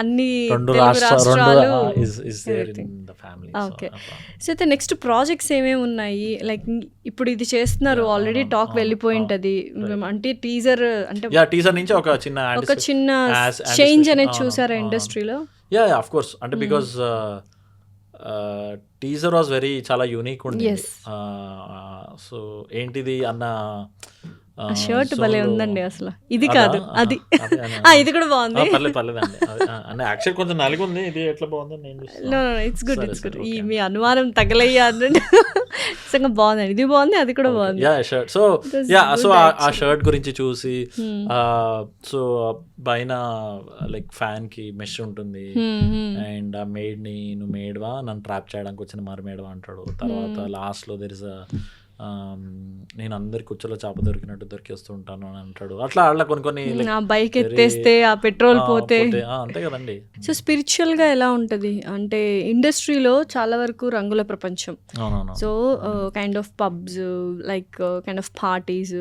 అన్ని రెండు రాష్ట్రాలు. ఓకే. సో అయితే నెక్స్ట్ ప్రాజెక్ట్స్ ఏమేమి ఉన్నాయి? లైక్ ఇప్పుడు ఇది చేస్తున్నారు, ఆల్రెడీ టాక్ వెళ్ళిపోయి ఉంటది, అంటే టీజర్ నుంచి ఒక చిన్న చేంజ్ అనేది చూసారా ఇండస్ట్రీలో? Of course. అంటే బికాజ్ టీజర్ వాజ్ చాలా యూనిక్ ఉంది. సో ఏంటిది అన్న షర్ట్ భలే ఉందండి అసలు. ఇది కాదు అది, ఇది కూడా బాగుంది. పర్లేదండి. అంటే యాక్చువల్ కొంచెం నలిగి ఉంది, ఇది ఎట్లా బాగుందని నేను. It's good. ఈ మీ అనుమానం తగలయ్యా అన్నట్టు నిజంగా బాగుందండి, ఇది బాగుంది, అది కూడా బాగుంది. షర్ట్. సో ఆ షర్ట్ గురించి చూసి సో పైన లైక్ ఫ్యాన్ కి మెష్ ఉంటుంది అండ్ ఆ మేడ్ ని నువ్వు మేడ్వా, నన్ను ట్రాప్ చేయడానికి వచ్చిన మరమేడ్వా అంటాడు. తర్వాత లాస్ట్ లో దెర్ ఇస్ నేను అందరి కుర్చీలో చేప దొరికినట్టు దొరికేస్తూ ఉంటాను అని అంటాడు. అట్లా కొన్ని బైక్ ఎత్తేస్తే ఆ పెట్రోల్ పోతే అంతే కదండి. సో స్పిరిచువల్ గా ఎలా ఉంటది అంటే ఇండస్ట్రీలో చాలా వరకు రంగుల ప్రపంచం. So kind of pubs, like kind of parties,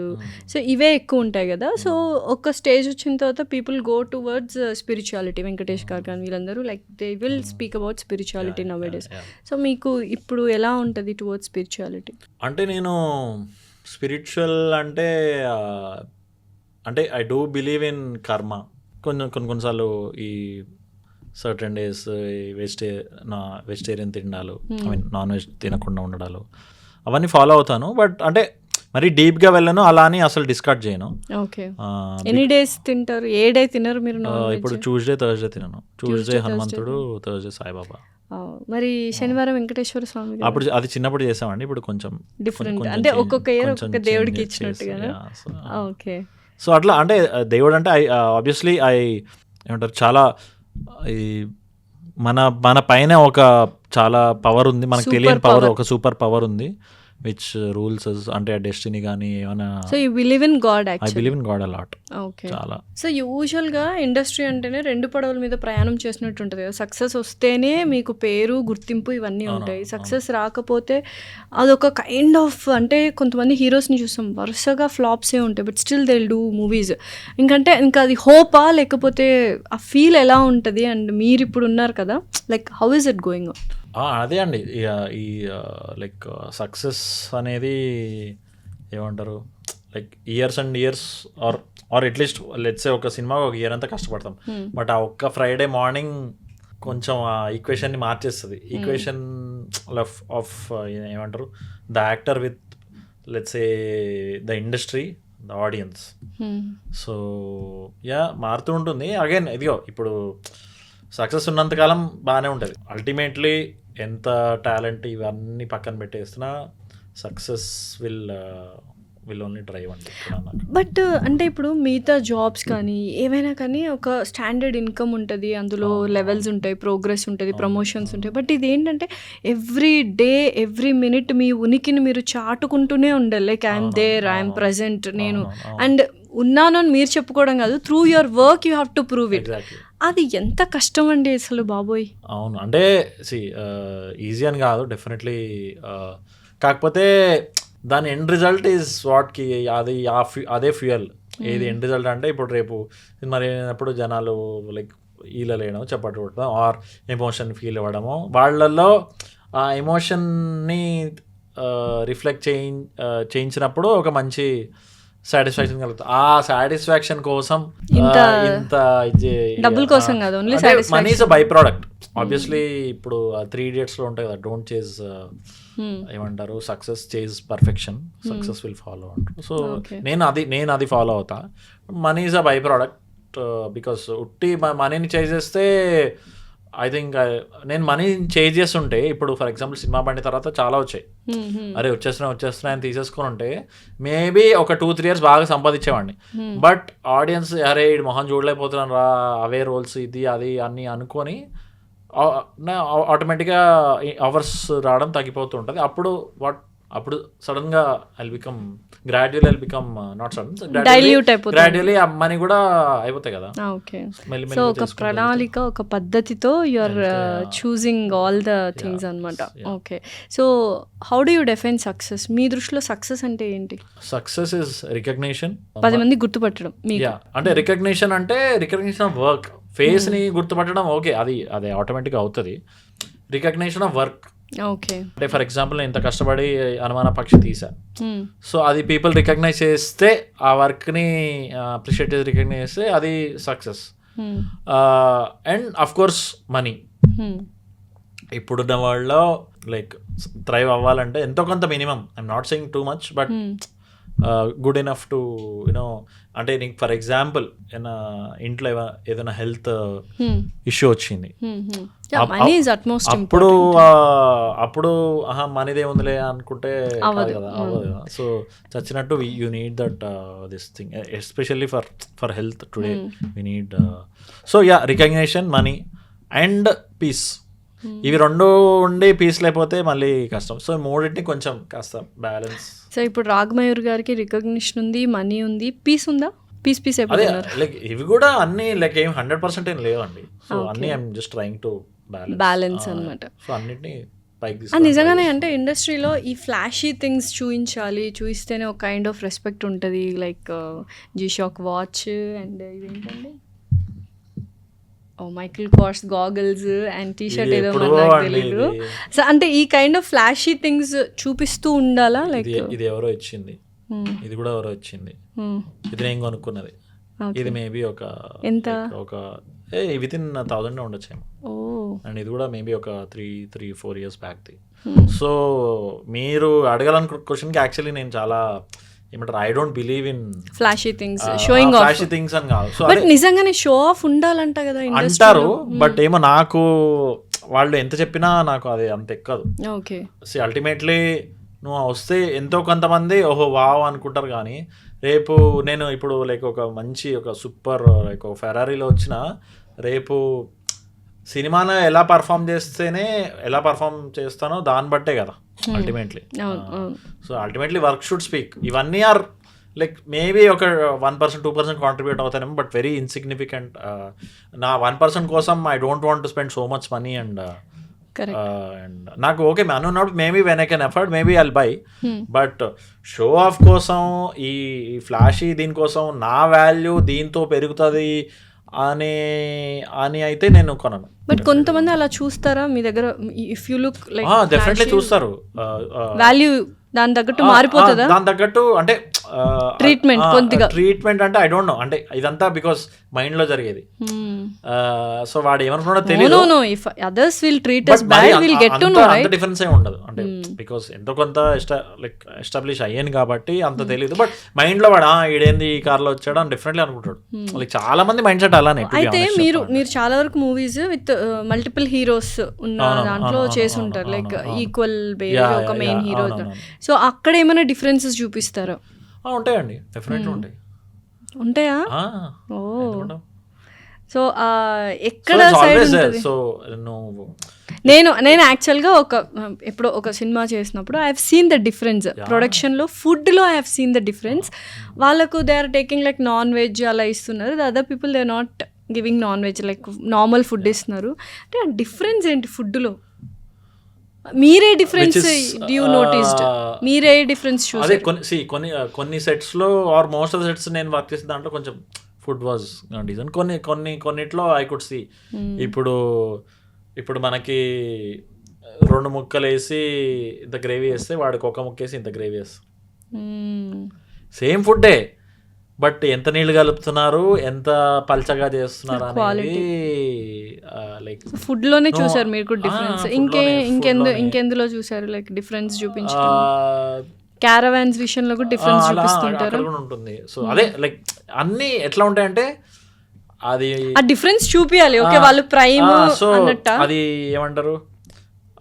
so ఇవే ఎక్కువ ఉంటాయి కదా. సో ఒక స్టేజ్ వచ్చిన తర్వాత people go towards spirituality. Venkatesh గారు కానీ వీళ్ళందరూ like they will speak about spirituality now days. So మీకు ఇప్పుడు ఎలా ఉంటుంది టువర్డ్స్ స్పిరిచువాలిటీ? అంటే నేను స్పిరిచువల్ అంటే I do believe in karma. కొన్నిసార్లు ఈ సర్టన్ డేస్ వెజిటేరియన్ తినడాలు, ఐ మీన్ నాన్ వెజ్ తినకుండా ఉండడాలు, అవన్నీ ఫాలో అవుతాను. బట్ అంటే మరి డీప్గా వెళ్ళను, అలా అని అసలు డిస్కార్డ్ చేయను. ఎన్ని డేస్ తింటారు? ఏ డే తినరు మీరు? ఇప్పుడు ట్యూస్డే, థర్స్డే తినను. ట్యూస్డే హనుమంతుడు, థర్స్డే సాయిబాబా. మరి శనివారం వెంకటేశ్వర స్వామి అప్పుడు అది చిన్నప్పుడు చేసామండి, ఇప్పుడు కొంచెం డిఫరెంట్, అంటే ఒక్కొక్క ఇయర్ ఒక్కొక్క దేవుడికి ఇచ్చినట్టుగా. ఓకే. సో అట్లా అంటే దేవుడు అంటే ఆబ్వియస్లీ ఏమంటారు, చాలా ఈ మన పైన ఒక చాలా పవర్ ఉంది, మనకు తెలియని పవర్, ఒక సూపర్ పవర్ ఉంది. విచ్ రూల్స్ అంటే డెస్టినీ కానీ ఏమైనా. So you believe in God I actually. Believe in God a lot. Okay. చాలా. సో యూజువల్గా ఇండస్ట్రీ అంటేనే 2 పడవల మీద ప్రయాణం చేసినట్టు ఉంటుంది కదా. సక్సెస్ వస్తేనే మీకు పేరు గుర్తింపు ఇవన్నీ ఉంటాయి. సక్సెస్ రాకపోతే అదొక కైండ్ ఆఫ్, అంటే కొంతమంది హీరోస్ని చూస్తాం వరుసగా ఫ్లాప్సే ఉంటాయి but still they will do movies. ఇంకా అది హోపా లేకపోతే ఆ ఫీల్ ఎలా ఉంటుంది? అండ్ మీరు ఇప్పుడు ఉన్నారు కదా, like how is it going on? అదే అండి, ఈ లైక్ సక్సెస్ అనేది ఏమంటారు, like years and years or at least let's ఒక సినిమా ఒక ఇయర్ అంతా కష్టపడతాం, బట్ ఆ ఒక్క ఫ్రైడే మార్నింగ్ కొంచెం ఆ ఈక్వేషన్ని మార్చేస్తుంది. ఈక్వేషన్ ఆఫ్ ఏమంటారు, the actor with let's A the industry, the audience. So మారుతూ ఉంటుంది. అగైన్ ఇదిగో ఇప్పుడు సక్సెస్ ఉన్నంతకాలం బాగానే ఉంటుంది. అల్టిమేట్లీ ఎంత టాలెంట్ ఇవన్నీ పక్కన పెట్టేస్తున్నా సక్సెస్ విల్ ఓన్లీ డ్రైవ్ అండి. బట్ అంటే ఇప్పుడు మిగతా జాబ్స్ కానీ ఏమైనా కానీ ఒక స్టాండర్డ్ ఇన్కమ్ ఉంటుంది, అందులో లెవెల్స్ ఉంటాయి, ప్రోగ్రెస్ ఉంటుంది, ప్రమోషన్స్ ఉంటాయి. బట్ ఇది ఏంటంటే ఎవ్రీ డే ఎవ్రీ మినిట్ మీ ఉనికిని మీరు చాటుకుంటూనే ఉండాలి. Like I'm there, I'm present, నేను అండ్ ఉన్నాను అని మీరు చెప్పుకోవడం కాదు, through your work you have to prove it. అది ఎంత కష్టం అండి అసలు బాబోయ్. అవును, అంటే ఈజీ అని కాదు డెఫినెట్లీ. కాకపోతే దాని ఎండ్ రిజల్ట్ ఈజ్ వాట్కి అదే ఫ్యూయల్. ఏది ఎండ్ రిజల్ట్ అంటే ఇప్పుడు రేపు మరి అయినప్పుడు జనాలు లైక్ ఈలలేయడం, చప్పట్లు కొట్టడం ఆర్ ఎమోషన్ ఫీల్ అవ్వడము, వాళ్ళల్లో ఆ ఎమోషన్ని రిఫ్లెక్ట్ చేయించినప్పుడు ఒక మంచి సాటిస్ఫాక్షన్ కలుగుతుంది. ఆ సాటిస్ఫాక్షన్ కోసం ఇంత డబ్బుల కోసం కాదు, only money is a by product. Obviously ఇప్పుడు 3 Idiots లో ఉంటాయి కదా, డోంట్ చేజ్ ఏమంటారు success, chase perfection, success will follow అంటారు. సో నేను అది ఫాలో అవుతా. Money is a by product. Because ఉట్టి మనీని చేసేస్తే ఐ థింక్ నేను మనీ చేంజ్ చేస్తుంటే ఇప్పుడు ఫర్ ఎగ్జాంపుల్ సినిమా బండి తర్వాత చాలా వచ్చాయి, అరే వచ్చేస్తున్నాయి అని తీసేసుకుని ఉంటే మేబీ ఒక 2-3 years బాగా సంపాదించేవాడిని. బట్ ఆడియన్స్ అరే ఈ మొహం చూడలేకపోతున్నాను రా, అవే రోల్స్ ఇది అది అని అనుకొని ఆటోమేటిక్గా అవర్స్ రావడం తగ్గిపోతూ ఉంటుంది. అప్పుడు సడన్గా గ్రాడ్యువల్లీ మనీ కూడా అయిపోతాయి కదా. ఓకే. సో ఒక ప్రణాళిక, ఒక పద్ధతితో you are choosing all the things అనమాట. Okay. So how do you define success? మీ దృష్టిలో సక్సెస్ అంటే ఏంటి? సక్సెస్ ఇస్ రికగ్నిషన్, 10 మంది గుర్తుపట్టడం. అంటే రికగ్నిషన్ అంటే రికగ్నిషన్ ఆఫ్ వర్క్. ఫేస్ని గుర్తుపట్టడం ఓకే, అది ఆటోమేటిక్గా అవుతుంది. Recognition of work. ఓకే. అంటే ఫర్ ఎగ్జాంపుల్ నేను ఇంత కష్టపడి అనుమాన పక్షి తీసా, సో అది పీపుల్ రికగ్నైజ్ చేస్తే, ఆ వర్క్ని అప్రిషియేట్ చేసి రికగ్నైజ్ చేస్తే అది success. And of course money. ఇప్పుడున్న వాళ్ళలో లైక్ థ్రైవ్ అవ్వాలంటే ఎంతో కొంత minimum, I'm not saying too much, but good enough to you know. అంటే నీకు ఫర్ ఎగ్జాంపుల్ ఇంట్లో ఏదైనా హెల్త్ ఇష్యూ వచ్చింది, అప్పుడు మనీదే ఉందిలే అనుకుంటే కాదు కదా, అవ్వదు కదా. సో చచ్చినట్టు you need that this thing, especially for health today we need. So recognition, money and peace. ఇవి 2 ఉండి పీస్ లేకపోతే మళ్ళీ కష్టం. సో 3 కొంచెం కాస్త బ్యాలెన్స్. సో ఇప్పుడు రాఘమయూర్ గారికి రికగ్నిషన్ ఉంది, మనీ ఉంది, పీస్ ఉందా? పీస్ అదే లైక్ ఇవి కూడా అన్ని లైక్ ఏం 100% ఏం లేవండి. సో అన్ని I'm just trying to balance అనమాట. సో అన్నిటిని నిజంగానే అంటే ఇండస్ట్రీలో ఈ ఫ్లాషీ థింగ్స్ చూయిస్తేనే ఒక కైండ్ ఆఫ్ రెస్పెక్ట్ ఉంటుంది. లైక్ G-Shock వాచ్ అండ్ ఇదేంటండి మైకిల్ కార్స్ గాగల్స్ అండ్ టీ-షర్ట్ ఏదో నాకు తెలీదు. సో అంటే ఈ కైండ్ ఆఫ్ ఫ్లాషీ థింగ్స్ చూపిస్తూ ఉండాలా? లైక్ ఇది ఎవరో ఇచ్చింది, ఇది కూడా ఎవరో ఇచ్చింది, ఇది నేను కొనుక్కున్నది, ఇది మేబీ ఒక విత్ ఇన్ 1000 ఉండొచ్చేమో, అండ్ ఇది కూడా మేబీ ఒక 3-4 years బ్యాక్ది. సో మీరు అడగాలనుకున్న క్వశ్చన్కి యాక్చువల్లీ నేను చాలా ఏమంటారు, I don't believe in flashy things, showing off. Flashy things అని కాదు, సో బట్ నిజంగానే షో ఆఫ్ ఉండాలంట కదా అంటారు. బట్ ఏమో నాకు వాళ్ళు ఎంత చెప్పినా నాకు అది అంత ఎక్కదు. ఓకే. సో అల్టిమేట్లీ నువ్వు వస్తే ఎంతో కొంతమంది ఓహో వావ్ అనుకుంటారు, కానీ రేపు నేను ఇప్పుడు లైక్ ఒక మంచి ఒక సూపర్ లైక్ ఒక ఫెరారీలో వచ్చిన రేపు సినిమాలో ఎలా పర్ఫామ్ చేస్తానో దాన్ని బట్టే కదా ultimately. So ultimately work should speak. ఇవన్నీ ఆర్ లైక్ మేబీ ఒక 1% 2% కాంట్రిబ్యూట్ అవుతానేమో, బట్ వెరీ ఇన్సిగ్నిఫికెంట్. నా 1% కోసం I don't want to spend so much money. And నాకు ఓకే మనీ ఉన్నప్పుడు maybe when I can afford maybe I'll by, but show off కోసం ఈ ఫ్లాషీ దీనికోసం నా వాల్యూ దీంతో పెరుగుతుంది అని అయితే నేను కొనను. బట్ కొంతమంది అలా చూస్తారా మీ దగ్గర? If you look like definitely చూస్తారు. వాల్యూ దాని తగ్గట్టు మారిపోతుందా? దాని తగ్గట్టు అంటే ట్రీట్మెంట్ అంటే ఐ డోంట్ నో, అంటే ఇదంతా బికాస్ మైండ్ లో జరిగేది. సో వాడు ఏమనుకున్నా తెలియదు. Others will treat us bad, we'll get to know, right? అంత డిఫరెన్స్ ఏ ఉండదు, అంటే బికాస్ ఎంతో కొంత లైక్ ఎస్టాబ్లిష్ అయ్యాను కాబట్టి అంత తెలియదు. బట్ మైండ్ లో వాడు ఈడేంది ఈ కార్ లో వచ్చాడు అని డెఫినెట్లీ అనుకుంటాడు. లైక్ చాలా మంది మైండ్ సెట్ అలానే. అయితే మీరు చాలా వరకు మూవీస్ విత్ మల్టిపుల్ హీరోస్ ఉన్న దాంట్లో చేసి ఉంటారు, లైక్ ఈక్వల్ బేస్ ఒక మెయిన్ హీరో. సో అక్కడ ఏమైనా డిఫరెన్సెస్ చూపిస్తారా? ఉంటాయండి, డెఫినెట్లీ ఉంటాయి. ఉంటాయా? ఓ, సో ఎక్కడ సైడ్ ఉంటుంది? సో నువ్వు నేను యాక్చువల్గా ఎప్పుడో ఒక సినిమా చేసినప్పుడు I have seen the difference ప్రొడక్షన్లో, ఫుడ్లో I have seen the difference. వాళ్ళకు they are taking like non veg అలా ఇస్తున్నారు, the other people they are not giving non veg, like normal food ఇస్తున్నారు. అంటే ఆ డిఫరెన్స్ ఏంటి ఫుడ్లో? మీరే డిఫరెన్స్ యూ నోటీస్డ్? మీరే డిఫరెన్స్ చూసారు? అదే కొన్ని సెట్స్ లో or most of the sets నేను వర్క్ చేసిన దాంట్లో కొంచెం ఫుడ్ వాజ్ డిజైన్. కొన్నిట్లో ఐ కుడ్ సీ. ఇప్పుడు మనకి 2 ముక్కలు వేసి ఇంత గ్రేవీ వేస్తే వాడికి 1 ముక్క వేసి ఇంత గ్రేవీ వేస్తాం. సేమ్ ఫుడ్డే, బట్ ఎంత నీళ్ళు కలుపుతున్నారు, ఎంత పల్చగా చేస్తున్నారు అనేది లైక్ ఫుడ్ లోనే చూసారు మీరు కూడా డిఫరెన్స్. ఇంకెందులో చూసారు లైక్ డిఫరెన్స్ చూపించారు? క్యారవాన్స్ విషయంలో కూడా డిఫరెన్స్ చూపిస్తుంటారు ఉంటుంది. సో అదే లైక్ అన్ని ఎట్లా ఉంటాయంటే అది ఆ డిఫరెన్స్ చూపియాలి. ఓకే, వాళ్ళు ప్రైమ్ అన్నట్టు అది ఏమంటారు,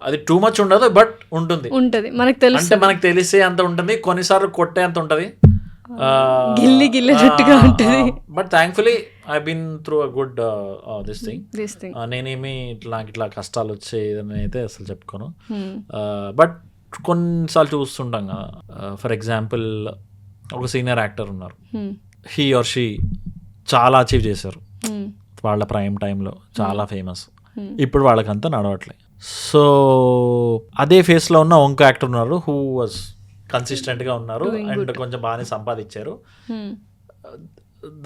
అది టూ మచ్ ఉండదు, బట్ ఉంటుంది మనకు తెలుసు, అంటే మనకు తెలిసే అంత ఉంటుంది, కొన్నిసార్లు కొట్టే అంత ఉంటుంది, గిల్లినట్టుగా ఉంటుంది. But thankfully I been through a good this thing. నేనేమి ఇట్లా కష్టాలు వచ్చేదని అయితే అసలు చెప్పుకోను. బట్ కొన్నిసార్లు చూస్తుంటాం కదా, ఫర్ ఎగ్జాంపుల్ ఒక సీనియర్ యాక్టర్ ఉన్నారు, హీ ఆర్ షీ చాలా అచీవ్ చేశారు వాళ్ళ ప్రైమ్ టైంలో, చాలా ఫేమస్. ఇప్పుడు వాళ్ళకంతా నడవట్లేదు. సో అదే ఫేస్లో ఉన్న ఇంకో యాక్టర్ ఉన్నారు, హూ వాజ్ కన్సిస్టెంట్గా ఉన్నారు అండ్ కొంచెం బాగానే సంపాదించారు.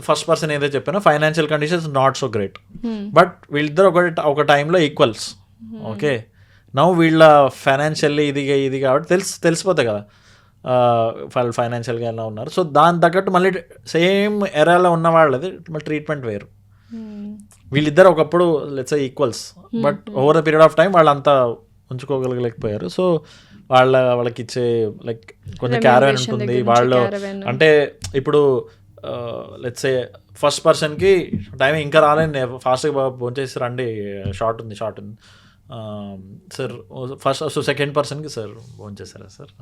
ఫస్ట్ పర్సన్ ఏదైతే చెప్పానో financial conditions not so great, but వీళ్ళిద్దరు ఒక టైంలో ఈక్వల్స్. ఓకే, నవ్వు వీళ్ళ ఫైనాన్షియల్లీ ఇది కాబట్టి తెలిసిపోతాయి కదా వాళ్ళు ఫైనాన్షియల్గా ఎలా ఉన్నారు. సో దాని తగ్గట్టు మళ్ళీ సేమ్ ఎరాలో ఉన్న వాళ్ళది మళ్ళీ ట్రీట్మెంట్ వేరు. వీళ్ళిద్దరు ఒకప్పుడు let's say equals, but over the period of time వాళ్ళంతా ఉంచుకోగలగలేకపోయారు. సో వాళ్ళకి ఇచ్చే లైక్ కొంచెం క్యారవెన్ ఉంటుంది వాళ్ళు. అంటే ఇప్పుడు లెట్స్ సే ఫస్ట్ పర్సన్కి టైం ఇంకా రాలేదు, ఫాస్ట్గా భోంచేసి రండి, షార్ట్ ఉంది సార్ ఫస్ట్. సో సెకండ్ పర్సన్కి సార్ భోంచేస్తారా సార్,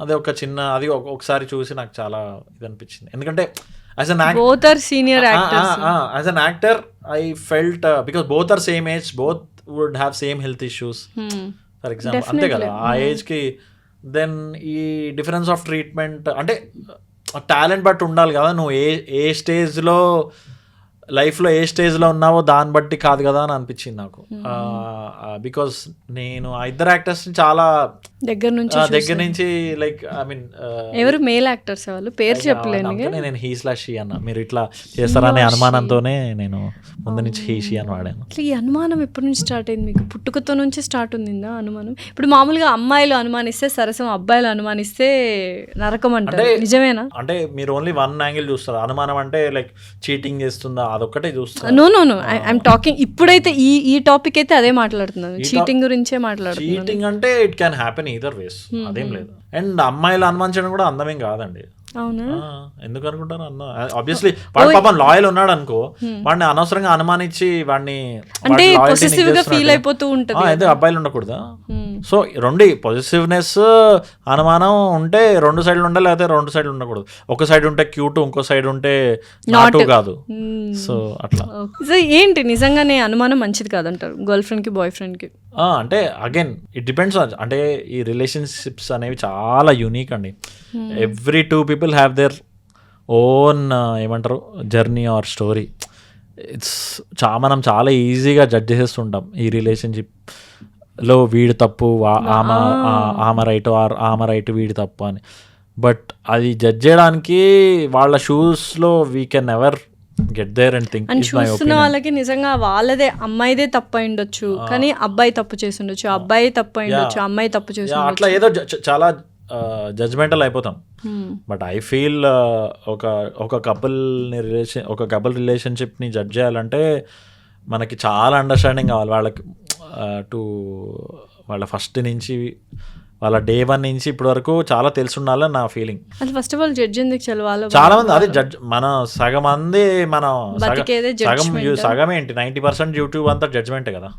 అదే ఒక చిన్న అది ఒకసారి చూసి నాకు చాలా ఇది అనిపించింది. ఎందుకంటే as an actor I felt because both are same age, both would have same health issues for example, అంతే కదా ఆ ఏజ్కి. దెన్ ఈ డిఫరెన్స్ ఆఫ్ ట్రీట్మెంట్ అంటే టాలెంట్ బట్టి ఉండాలి కదా, నువ్వు ఏ స్టేజ్లో లైఫ్లో ఏ స్టేజ్లో ఉన్నావో దాన్ని బట్టి కాదు కదా అని అనిపించింది నాకు. బికాస్ నేను ఆ ఇద్దరు యాక్టర్స్ని చాలా దగ్గర నుంచి లైక్ ఐ మీన్ ఎవరు మేల్ యాక్టర్స్ వాళ్ళు పేరు చెప్పలేను, నేను హీ స్లాష్ షీ అన్న, మీరు ఇట్లా చేస్తారనే అనుమానంతోనే నేను ముందు నుంచి హీ షీ అని వాడాను. ఈ అనుమానం ఎప్పటి నుంచి స్టార్ట్ అయింది మీకు? పుట్టుకతో నుంచి స్టార్ట్ ఉందా అనుమానం? ఇప్పుడు మామూలుగా అమ్మాయిలు అనుమానిస్తే సరసం, అబ్బాయిలు అనుమానిస్తే నరకం అంటారు, నిజమేనా? అంటే మీరు ఓన్లీ వన్ యాంగిల్ చూస్తారు. అనుమానం అంటే లైక్ చీటింగ్ చేస్తుందా అదొక్కటే చూస్తారు. నో ఐఎమ్ టాకింగ్ ఇప్పుడైతే ఈ టాపిక్ అయితే అదే మాట్లాడుతున్నాను, చీటింగ్ గురించే మాట్లాడుతున్నాను. చీటింగ్ అంటే ఇట్ క్యాన్ హ్యాపెన్ ఈదర్ వేస్, అదేం లేదు. అండ్ అమ్మాయిలు అనుమానించడం కూడా అందమేం కాదండి. అవునా? ఎందుకు అనుకుంటారు? ఆబ్వియస్లీ వాడు పాపం లాయల్ ఉన్నాడు అనుకో, వాడిని అనవసరంగా అనుమానించి వాడిని అంటే పొసెసివ్ గా ఫీల్ అయిపోతూ ఉంటది. అయితే అబ్బాయిలు ఉండకూడదా? సో రెండు పొజిటివ్నెస్ అనుమానం ఉంటే 2 సైడ్లు ఉండాలి, లేకపోతే 2 సైడ్లు ఉండకూడదు. ఒక సైడ్ ఉంటే క్యూట్, ఇంకో సైడ్ ఉంటే నాటు కాదు. సో అట్లా. సో ఏంటి నిజంగానే అనుమానం మంచిది కాదంటారు గర్ల్ ఫ్రెండ్కి బాయ్ ఫ్రెండ్కి? అంటే అగైన్ ఇట్ డిపెండ్స్. అంటే ఈ రిలేషన్షిప్స్ అనేవి చాలా యూనిక్ అండి. Every 2 people have their own ఏమంటారు జర్నీ ఆర్ స్టోరీ. మనం చాలా ఈజీగా జడ్జ్ చేసేస్తుంటాం ఈ రిలేషన్షిప్లో వీడు తప్పు, ఆమె రైట్, ఆమె రైట్, వీడి తప్పు అని. బట్ అది జడ్జ్ చేయడానికి వాళ్ళ షూస్లో we can ever get there and think. And చూస్తున్న వాళ్ళకి నిజంగా వాళ్ళదే అమ్మాయిదే తప్పు అయి ఉండొచ్చు, కానీ అబ్బాయి తప్పు చేసి ఉండొచ్చు, అబ్బాయి తప్పు అయి ఉండొచ్చు, అమ్మాయి తప్పు చేసి అట్లా ఏదో చాలా జడ్జ్మెంటల్ అయిపోతాం. బట్ ఐ ఫీల్ ఒక కపుల్ రిలేషన్షిప్ని జడ్జ్ చేయాలంటే మనకి చాలా అండర్స్టాండింగ్ కావాలి వాళ్ళకి. వాళ్ళ ఫస్ట్ నుంచి వాళ్ళ డే 1 నుంచి ఇప్పటి వరకు చాలా తెలిసి ఉండాలని నా ఫీలింగ్. అది ఫస్ట్ ఆఫ్ ఆల్ జడ్జ్ ఎందుకు చదవాలి? చాలా మంది అదే జడ్జ్. సగం ఏంటి 90% యూట్యూబ్ అంతా జడ్జ్మెంటే కదా.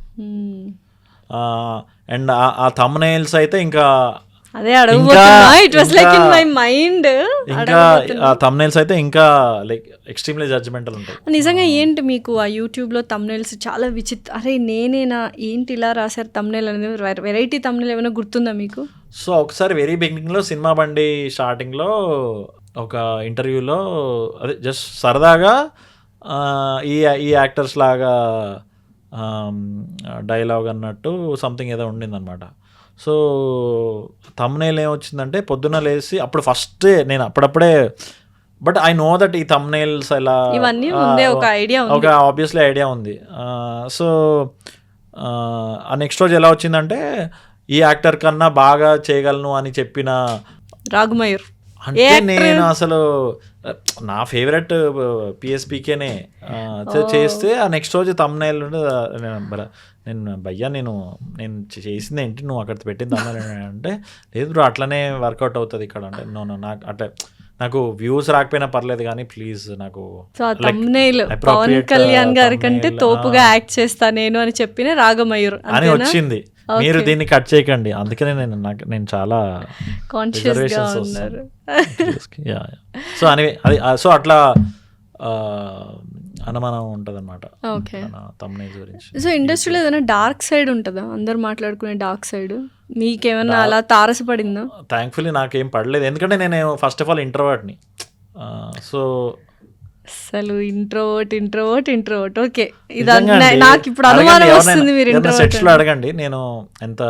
అండ్ ఆ థంబ్నెయిల్స్ అయితే ఇంకా అదే అడగబోతున్నా. It was like in my mind. ఇంకా ఆ థంబ్నెయిల్స్ అయితే ఇంకా లైక్ ఎక్స్ట్రీమ్లీ జడ్జ్మెంటల్ ఉంటాయి. నిజంగా ఏంటి మీకు ఆ యూట్యూబ్లో థంబ్నెయిల్స్ చాలా అరే నేనేనా ఏంటి ఇలా రాశారు థంబ్నెయిల్ అనేది? వెరైటీ థంబ్నెయిల్ ఏమైనా గుర్తుందా మీకు? సో ఒకసారి వెరీ బిగినింగ్లో సినిమా బండి స్టార్టింగ్లో ఒక ఇంటర్వ్యూలో అదే జస్ట్ సరదాగా ఈ యాక్టర్స్ లాగా డైలాగ్ అన్నట్టు సంథింగ్ ఏదో ఉండిందనమాట. సో థంబ్నెయిల్ ఏమొచ్చిందంటే పొద్దున్న లేసి అప్పుడు ఫస్ట్ నేను అప్పుడప్పుడే బట్ ఐ నో దట్ ఈ థంబ్నెయిల్స్ ఎలా ఇవన్నీ ఒక ఐడియా ఆబ్వియస్లీ ఐడియా ఉంది. సో ఆ నెక్స్ట్ రోజు ఎలా వచ్చిందంటే ఈ యాక్టర్ కన్నా బాగా చేయగలను అని చెప్పిన రాఘమయూర్. అంటే నేను అసలు నా ఫేవరెట్ పిఎస్పీకేనే చేస్తే ఆ నెక్స్ట్ రోజు థంబ్నెయిల్ నేను భయ్యా నేను చేసింది ఏంటి, నువ్వు అక్కడ పెట్టింది థంబ్నెయిల్ అంటే, లేదు బ్రో అట్లనే వర్కౌట్ అవుతుంది ఇక్కడ అంటే. నాకు అట్లా నాకు వ్యూస్ రాకపోయినా పర్లేదు కానీ ప్లీజ్ నాకు పవన్ కళ్యాణ్ గారి కంటే తోపుగా యాక్ట్ చేస్తా నేను అని చెప్పిన రాఘమయూర్ అని వచ్చింది. మీరు దీన్ని కట్ చేయకండి, అందుకనే నేను చాలా కాన్షియస్ గా ఉన్నారు. సో అని అది సో అట్లా అనుమానం ఉంటుంది అనమాట థంబ్నెయిల్ గురించి. సో ఇండస్ట్రీలో ఏదైనా డార్క్ సైడ్ ఉంటుందా? అందరు మాట్లాడుకునే డార్క్ సైడ్ మీకేమన్నా అలా తారసపడిందా? థ్యాంక్ఫుల్లీ నాకేం పడలేదు, ఎందుకంటే నేను ఫస్ట్ ఆఫ్ ఆల్ ఇంట్రోవర్ట్ని. సో అసలు ఇంట్రోవర్ట్ ఓకే. నాకు ఇప్పుడు అనుమానం వస్తుంది. మీరు సెట్స్లో అడగండి నేను ఎంత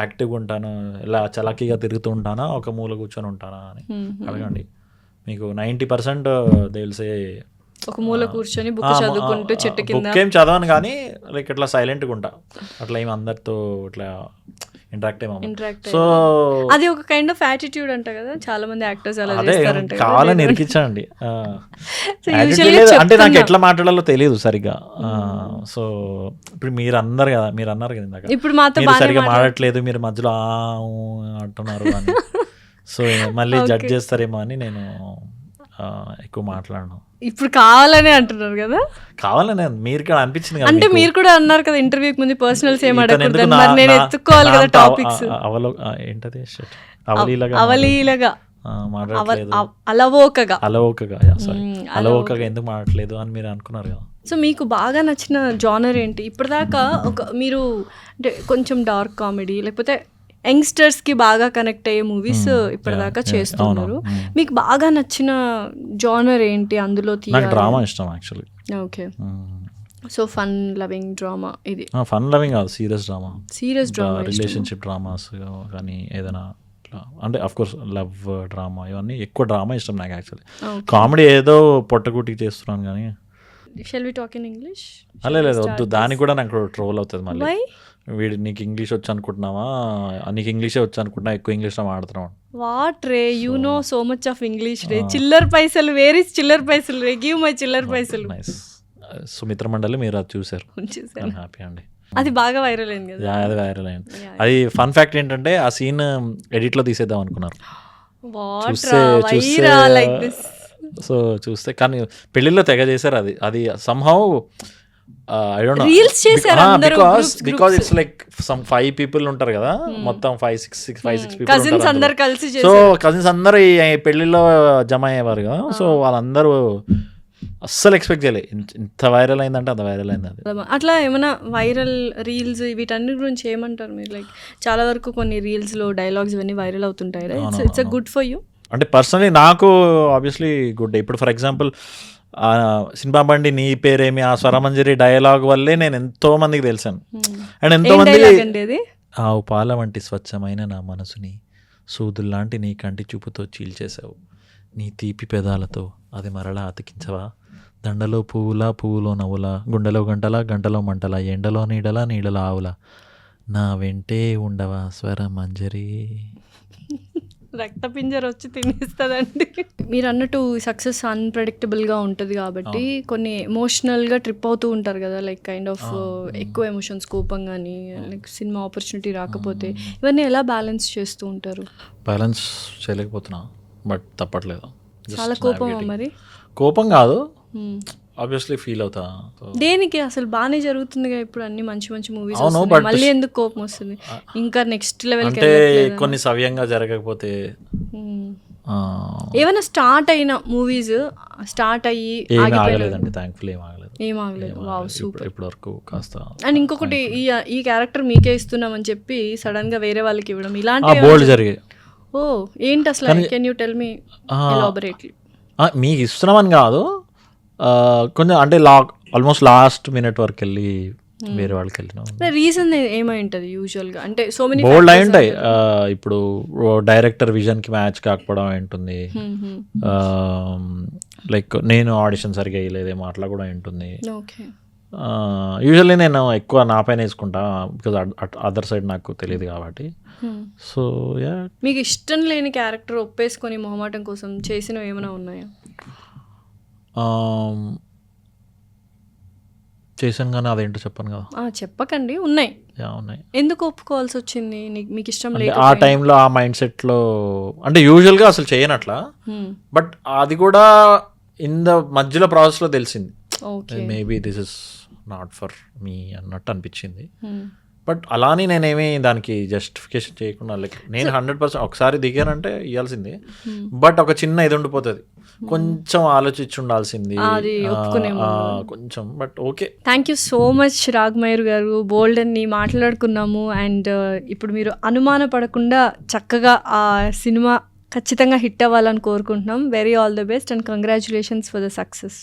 యాక్టివ్గా ఉంటాను, ఇలా చలాకీగా తిరుగుతూ ఉంటానా, ఒక మూల కూర్చొని ఉంటానా అని అడగండి. మీకు 90% తెలిసే ఒక మూల కూర్చొని బుక్ చదువుకుంటూ చెట్టు కింద. బుక్ ఏం చదవను కానీ లైక్ ఇట్లా సైలెంట్గా ఉంటా, అట్లా ఏమి అందరితో ఇట్లా ఇంటరాక్ట్ సో అది ఒక కైండ్ ఆఫ్ యాటిట్యూడ్ అంట కదా, చాలా మంది యాక్టర్స్ అలా చేస్తారంట. కావాలని ఇరికించండి అంటే నాకు ఎట్లా మాట్లాడాలో తెలియదు సరిగ్గా. సో ఇప్పుడు మీరు అన్నారు కదా ఇందాక, ఇప్పుడు మాతో సరిగ్గా మాట్లాడట్లేదు, మీరు మధ్యలో అంటున్నారు అని. సో మళ్ళీ జడ్జ్ చేస్తారేమో అని నేను ఎక్కువ మాట్లాడను. ఇప్పుడు కావాలనే అంటున్నారు కదా? కావాలనే మీరు కూడా అనిపించింది కదా, అంటే మీరు కూడా అన్నారు కదా ఇంటర్వ్యూకి ముందు పర్సనల్స్ ఏం అడగకూడదు, మరి నేను ఎత్తుకోవాలి కదా టాపిక్స్. ఏంటది అవలీలగా అలవోకగా ఎందుకు మాట్లాడలేదు అని మీరు అనుకున్నారు కదా. సో మీకు బాగా నచ్చిన జానర్ ఏంటి ఇప్పటిదాకా? మీరు అంటే కొంచెం డార్క్ కామెడీ లేకపోతే యంగ్స్టర్స్కి బాగా కనెక్ట్ అయ్యే మూవీస్ ఇప్పటిదాకా చేస్తున్నారు. మీకు బాగా నచ్చిన జానర్ ఏంటి అందులో? డ్రామా ఇష్టం actually. Okay, so fun loving drama. ఇది ఫన్ లవింగ్ కాదు, సీరియస్ డ్రామా, రిలేషన్షిప్ డ్రామాస్ కానీ ఏదైనా అంటే అఫ్ కోర్స్ లవ్ డ్రామా, ఇవన్నీ ఎక్కువ డ్రామా ఇష్టం నాకు యాక్చువల్లీ. కామెడీ ఏదో పొట్టకుట్టి చేస్తున్నాను కానీ. Shall we talk in English? లేదు వద్దు, దానికి కూడా నాకు ట్రోల్ అవుతుంది మళ్ళీ. వీడు నీకు ఇంగ్లీష్ వచ్చు అనుకుంటున్నావా, నీకు ఇంగ్లీషే వచ్చు అనుకుంటున్నా, ఎక్కువ ఇంగ్లీష్లో మాట్లాడుతున్నావు. వాట్ రే, you know so much of English రే. చిల్లర్ పైసలు, వేర్ ఇస్ చిల్లర్ పైసలు రే, గివ్ మై చిల్లర్ పైసలు. సుమిత్ర మండలి మీరు అది చూసారు? హ్యాపీ అండి, అది బాగా వైరల్ అయింది కదా. అది వైరల్ అయింది. అది ఫన్ ఫ్యాక్ట్ ఏంటంటే ఆ సీన్ ఎడిట్లో తీసేద్దాం అనుకున్నారు. సో చూస్తే కానీ పెళ్ళిళ్ళలో తెగ చేశారు. అది somehow I don't know Reels చేశారు అందరూ, groups. Because it's like some 5 people ఉంటారు కదా, మొత్తం 5-6 కజిన్స్ అందరు కలిసి సో చేశారు. కజిన్స్ అందరూ ఈ పెళ్లిలో జమ అయ్యేవారు కదా, సో వాళ్ళందరూ అస్సలు ఎక్స్పెక్ట్ చేయలేదు ఇంత వైరల్ అయిందంటే అంత వైరల్ అయింది అది. అట్లా ఏమైనా వైరల్ రీల్స్ వీటన్నిటి గురించి ఏమంటారు మీరు? లైక్ చాలా వరకు కొన్ని రీల్స్లో డైలాగ్స్ ఇవన్నీ వైరల్ అవుతుంటాయి. It's good for you? అంటే పర్సనలీ నాకు ఆబ్వియస్లీ గుడ్. ఇప్పుడు ఫర్ ఎగ్జాంపుల్ సినిమా బండి నీ పేరేమి ఆ స్వరమంజరి డైలాగ్ వల్లే నేను ఎంతో మందికి తెలిసాను. అండ్ ఎంతో మంది అది ఆవు పాల వంటి స్వచ్ఛమైన నా మనసుని సూదుల్లాంటి నీ కంటి చూపుతో చీల్చేశావు, నీ తీపి పెదాలతో అది మరలా అతికించవా, దండలో పువ్వులా పువ్వులో నవ్వులా, గుండెలో గంటలా గంటలో మంటలా, ఎండలో నీడలా నీడలో ఆవులా, నా వెంటే ఉండవా స్వరమంజరి. రక్తపింజర వచ్చి తినేస్తుందండి. మీరు అన్నట్టు సక్సెస్ అన్ప్రెడిక్టబుల్గా ఉంటుంది కాబట్టి కొన్ని ఎమోషనల్గా ట్రిప్ అవుతూ ఉంటారు కదా, లైక్ కైండ్ ఆఫ్ ఎక్కువ ఎమోషన్స్, కోపం కానీ లైక్ సినిమా ఆపర్చునిటీ రాకపోతే ఇవన్నీ ఎలా బ్యాలెన్స్ చేస్తూ ఉంటారు? బ్యాలెన్స్ చేయలేకపోతున్నా, బట్ తప్పట్లేదు. చాలా కోపం మరి? కోపం కాదు, ఆబ్వియస్లీ ఫీల్ అవుతా. దేనికి అసలు బాగానే జరుగుతుందిగా ఇప్పుడు, అన్ని మంచి మంచి మూవీస్ అవును, వస్తున్నాయి, but మళ్ళీ ఎందుకు కోపం వస్తుంది? ఇంకా నెక్స్ట్ లెవెల్ అంటే కొన్ని సవ్యంగా జరగకపోతే ఏమైనా స్టార్ట్ అయిన మూవీస్ స్టార్ట్ అయ్యి ఏమి ఆగలేదండి, థ్యాంక్ఫుల్లీ ఏం ఆగలేదు. ఏం ఆగలేదు. Wow, super. ఇప్పటి వరకు కాస్త. అండ్ ఇంకొకటి, ఈ క్యారెక్టర్ మీకే ఇస్తున్నామని చెప్పి సడన్ గా వేరే వాళ్ళకి ఇవ్వడం ఇలాంటి బోల్డ్ జరిగాయి. ఓ ఏంటి అసలు? Can you tell me elaborately? మీకు ఇస్తున్నామని కాదు, కొంచెం అంటే ఆల్మోస్ట్ లాస్ట్ మినిట్ వరకు వెళ్ళి వేరే వాళ్ళకి వెళ్ళినాం. రీజన్ ఏమై ఉంటుంది యూజువల్ గా? అంటే సో మెనీ బోల్డ్ అయి ఉంటాయి. ఇప్పుడు డైరెక్టర్ విజన్ కి మ్యాచ్ కాకపోవడం ఉంటుంది, లైక్ నేను ఆడిషన్ సరిగా వేయలేదేమో అట్లా కూడా ఉంటుంది. యూజువల్లీ నేను ఎక్కువ నా పైన వేసుకుంటా, బికాజ్ అదర్ సైడ్ నాకు తెలియదు కాబట్టి. So yeah. మీకు ఇష్టం లేని క్యారెక్టర్ ఒప్పేసుకొని మొహమాటం కోసం చేసినవి ఏమైనా ఉన్నాయా? చేశాను కానీ అదేంటో చెప్పాను కదా. చెప్పకండి. ఉన్నాయి. ఉన్నాయి. ఎందుకు ఒప్పుకోవాల్సి వచ్చింది? మీకు ఇష్టం లేదు ఆ టైంలో, ఆ మైండ్ సెట్లో. అంటే యూజువల్గా అసలు చేయనట్లా, బట్ అది కూడా ఇన్ ద మధ్యలో ప్రాసెస్లో తెలిసింది, maybe this is not for me అన్నట్టు అనిపించింది. బట్ అలానే నేనేమి దానికి జస్టిఫికేషన్ చేయకుండా, లైక్ నేను 100% ఒకసారి దిగానంటే ఇవ్వాల్సింది, బట్ ఒక చిన్న ఇది ఉండిపోతుంది, కొంచెం ఆలోచించి ఉండాల్సింది కొంచెం. But okay, thank you so much Raghamayur గారు. బోల్డ్ అని మాట్లాడుకున్నాము. అండ్ ఇప్పుడు మీరు అనుమాన పడకుండా చక్కగా ఆ సినిమా ఖచ్చితంగా హిట్ అవ్వాలని కోరుకుంటున్నాం. Very all the best and congratulations for the success.